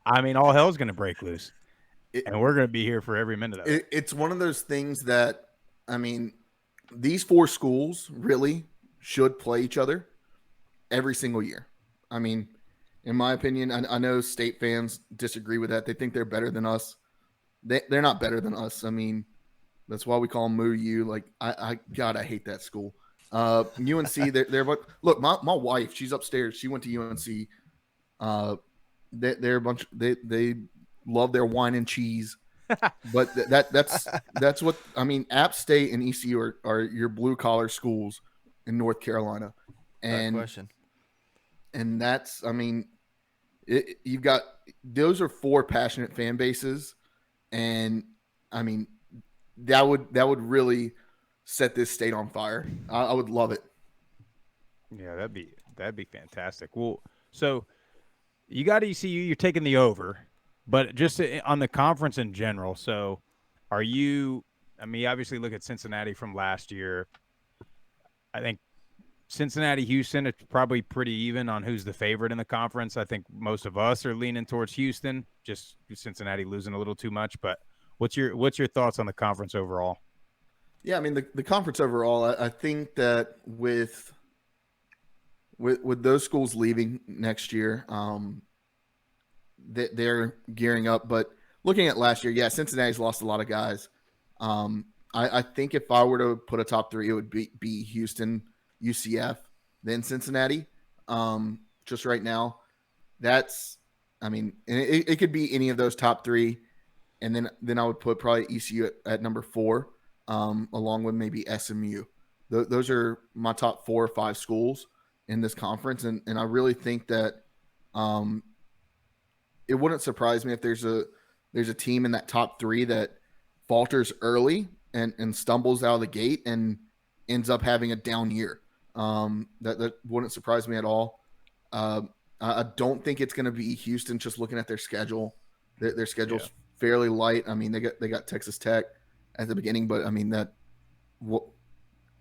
I mean, all hell's going to break loose. And we're going to be here for every minute of it. It's one of those things that, I mean, these 4 schools really should play each other every single year. I mean, in my opinion, I know State fans disagree with that. They think they're better than us. They're not better than us. I mean, that's why we call them Moo U. Like, I hate that school. UNC, they're look, my wife, she's upstairs. She went to UNC. They're a bunch. They love their wine and cheese. But that's what I mean. App State and ECU are your blue collar schools in North Carolina, and that's, I mean, you've got, those are 4 passionate fan bases, and I mean that would really set this state on fire. I would love it. Yeah, that'd be fantastic. Well, so you got ECU, you're taking the over. But just on the conference in general, so are you – I mean, obviously look at Cincinnati from last year. I think Cincinnati-Houston, it's probably pretty even on who's the favorite in the conference. I think most of us are leaning towards Houston, just Cincinnati losing a little too much. But what's your thoughts on the conference overall? Yeah, I mean, the conference overall, I think that with those schools leaving next year they're gearing up. But looking at last year, yeah, Cincinnati's lost a lot of guys. I think if I were to put a top 3, it would be Houston, UCF, then Cincinnati. Just right now, that's, I mean, it could be any of those top 3, and then I would put probably ECU at number 4, along with maybe SMU. Those are my top 4 or 5 schools in this conference, and I really think that it wouldn't surprise me if there's a team in that top 3 that falters early and stumbles out of the gate and ends up having a down year. That wouldn't surprise me at all. I don't think it's going to be Houston. Just looking at their schedule, their schedule's fairly light. I mean, they got Texas Tech at the beginning, but I mean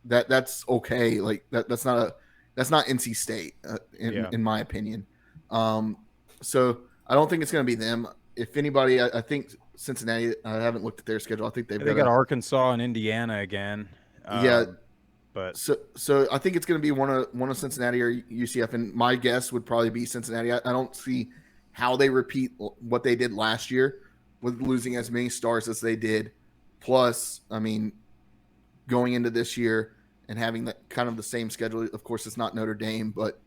that's okay. Like that's not NC State in my opinion. So I don't think it's going to be them. If anybody, I think Cincinnati. I haven't looked at their schedule. I think they got Arkansas and Indiana again. But so I think it's going to be one of Cincinnati or UCF, and my guess would probably be Cincinnati. I don't see how they repeat what they did last year with losing as many stars as they did. Plus, I mean, going into this year and having that kind of the same schedule. Of course, it's not Notre Dame, but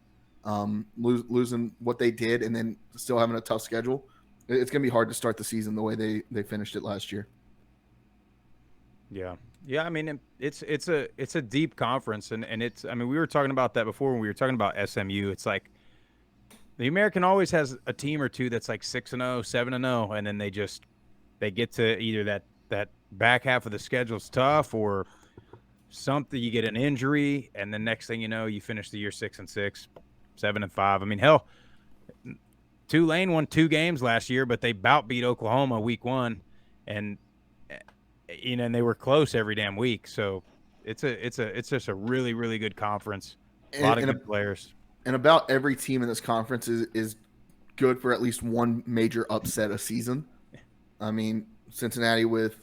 losing what they did and then still having a tough schedule, it's going to be hard to start the season the way they finished it last year. Yeah. I mean, it's a deep conference, and it's, I mean, we were talking about that before when we were talking about SMU. It's like the American always has a team or two that's like 6-0, 7-0, and then they get to either that back half of the schedule's tough or something. You get an injury, and the next thing you know, you finish the year 6-6, 7-5. I mean, hell, Tulane won 2 games last year, but they beat Oklahoma week 1, and and they were close every damn week. So it's just a really, really good conference. A lot of good players. And about every team in this conference is good for at least one major upset a season. I mean, Cincinnati with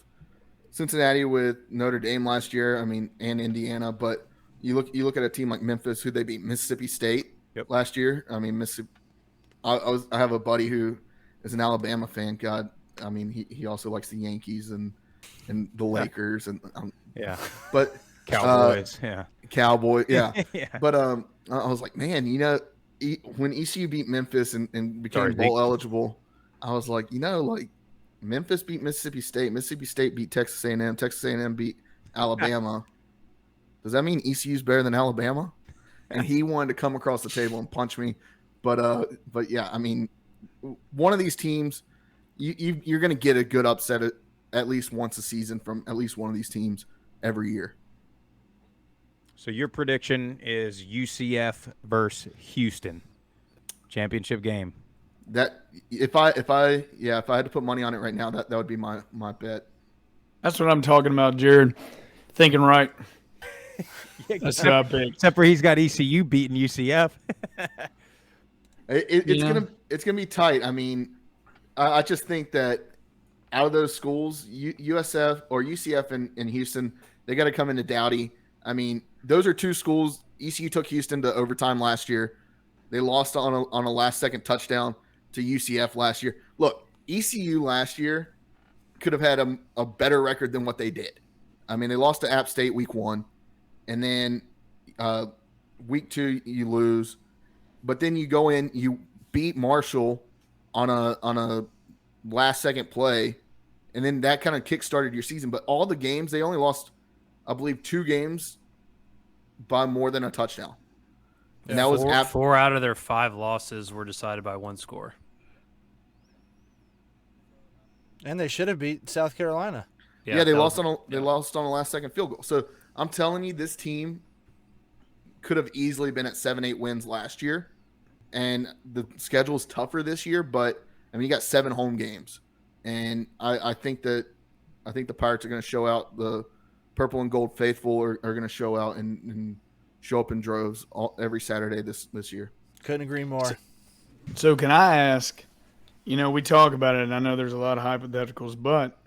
Notre Dame last year, I mean, and Indiana, but you look at a team like Memphis, who they beat Mississippi State last year. I mean, Mississippi. I have a buddy who is an Alabama fan. God, I mean, he also likes the Yankees and the Lakers but Cowboys, Cowboy, yeah. Yeah. But I was like, man, when ECU beat Memphis and became bowl eligible, I was like, like Memphis beat Mississippi State beat Texas A&M beat Alabama. Does that mean ECU's better than Alabama? And he wanted to come across the table and punch me. But yeah, I mean, one of these teams, you're going to get a good upset at least once a season from at least one of these teams every year. So your prediction is UCF versus Houston championship game. That if I had to put money on it right now, that would be my bet. That's what I'm talking about, Jared. Thinking right. That's what I picked. Except for he's got ECU beating UCF. It's gonna be tight. I mean, I just think that out of those schools, USF or UCF and Houston, they got to come into Dowdy. I mean, those are two schools. ECU took Houston to overtime last year. They lost on a last-second touchdown to UCF last year. Look, ECU last year could have had a better record than what they did. I mean, they lost to App State week 1, and then week 2 you lose, but then you go in, you beat Marshall on a last-second play, and then that kind of kick-started your season. But all the games, they only lost, I believe, 2 games by more than a touchdown. And that was 4 out of their 5 losses were decided by 1 score. And they should have beat South Carolina. Yeah, they lost on a last-second field goal. So I'm telling you, this team could have easily been at 7-8 wins last year, and the schedule is tougher this year. But I mean, you got 7 home games, and I think the Pirates are going to show out. The purple and gold faithful are going to show out and show up in droves every Saturday this year. Couldn't agree more. So can I ask? We talk about it, and I know there's a lot of hypotheticals, but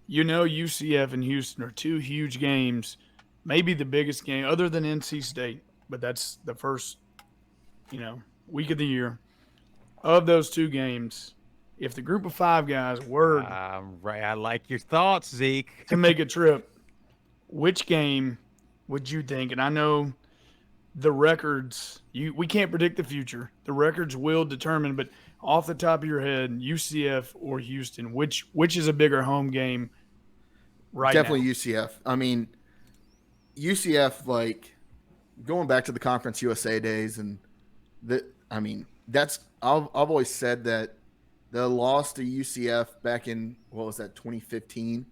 UCF and Houston are 2 huge games, maybe the biggest game other than NC State, but that's the first, week of the year. Of those 2 games, if the group of 5 guys were right, I like your thoughts, Zeke, to make a trip, which game would you think? And I know the records, we can't predict the future. The records will determine, but off the top of your head, UCF or Houston, which is a bigger home game right Definitely now? UCF. I mean, UCF, like, going back to the Conference USA days, and I've always said that the loss to UCF back in, 2015,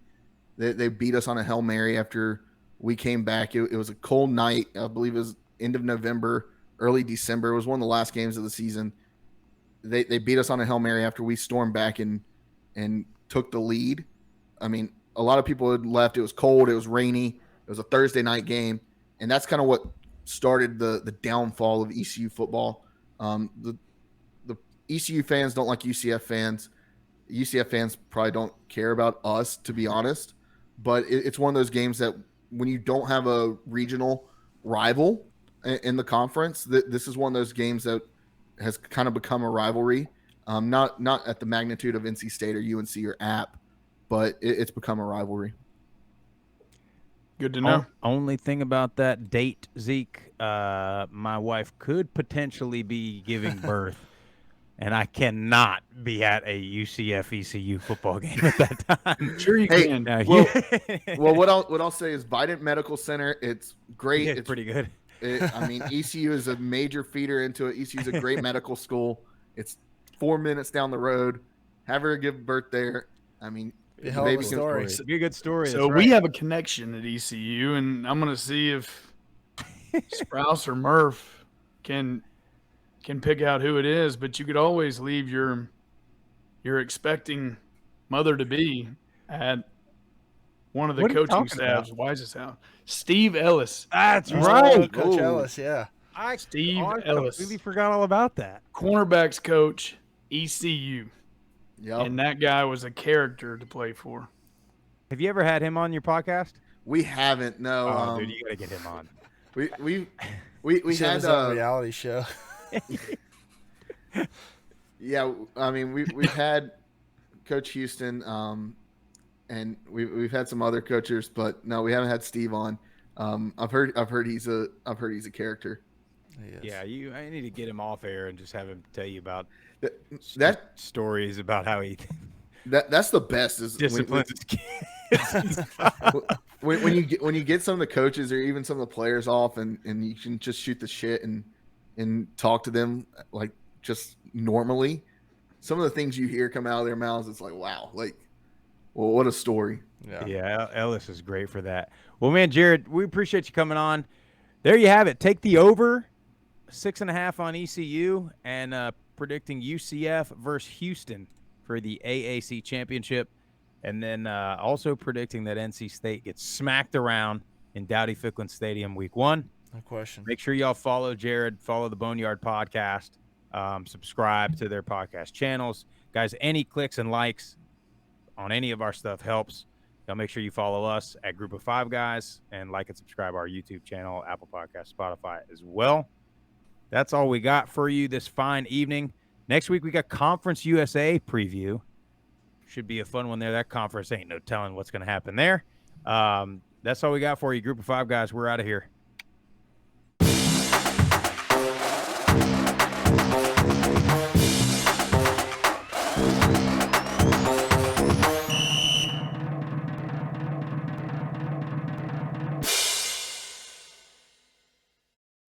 they beat us on a Hail Mary after we came back. It was a cold night. I believe it was end of November, early December. It was one of the last games of the season. They beat us on a Hail Mary after we stormed back and took the lead. I mean, a lot of people had left. It was cold. It was rainy. It was a Thursday night game. And that's kind of what started the downfall of ECU football. The ECU fans don't like UCF fans. UCF fans probably don't care about us, to be honest. But it's one of those games that when you don't have a regional rival in the conference, this is one of those games that has kind of become a rivalry. Not at the magnitude of NC State or UNC or App, but it's become a rivalry. Good to know. Only thing about that date, Zeke, my wife could potentially be giving birth, and I cannot be at a UCF ECU football game at that time. Sure you can. Well, what I'll say is Vidant Medical Center. It's great. It's pretty good. ECU is a major feeder into it. ECU is a great medical school. It's 4 minutes down the road. Have her give birth there. I mean, Be a story. It'd be a good story. So we have a connection at ECU, and I'm going to see if Sprouse or Murph can pick out who it is. But you could always leave your expecting mother-to-be at one of the coaching staff's wisest house. Steve Ellis. That's right. Coach Ellis, yeah. Steve I Ellis. completely forgot all about that. Cornerbacks coach, ECU. Yep. And that guy was a character to play for. Have you ever had him on your podcast? We haven't. No. Oh, dude, you got to get him on. We had a reality show. Yeah, I mean we've had Coach Houston, and we've had some other coaches, but no, we haven't had Steve on. I've heard he's a character. Yeah, I need to get him off air and just have him tell you about that stories about how he that's the best is disciplines his kids. when you get some of the coaches or even some of the players off and you can just shoot the shit and talk to them like just normally. Some of the things you hear come out of their mouths, it's like, wow, like, well, what a story. Yeah, Ellis is great for that. Well, man, Jared, we appreciate you coming on. There you have it. Take the over 6.5 on ECU and predicting UCF versus Houston for the AAC championship. And then also predicting that NC State gets smacked around in Dowdy-Ficklin Stadium week 1. No question. Make sure y'all follow Jared, follow the Boneyard Podcast, subscribe to their podcast channels. Guys, any clicks and likes on any of our stuff helps. Y'all make sure you follow us at Group of Five Guys and like and subscribe our YouTube channel, Apple Podcast, Spotify as well. That's all we got for you this fine evening. Next week, we got Conference USA preview. Should be a fun one there. That conference ain't no telling what's going to happen there. That's all we got for you, Group of Five Guys. We're out of here.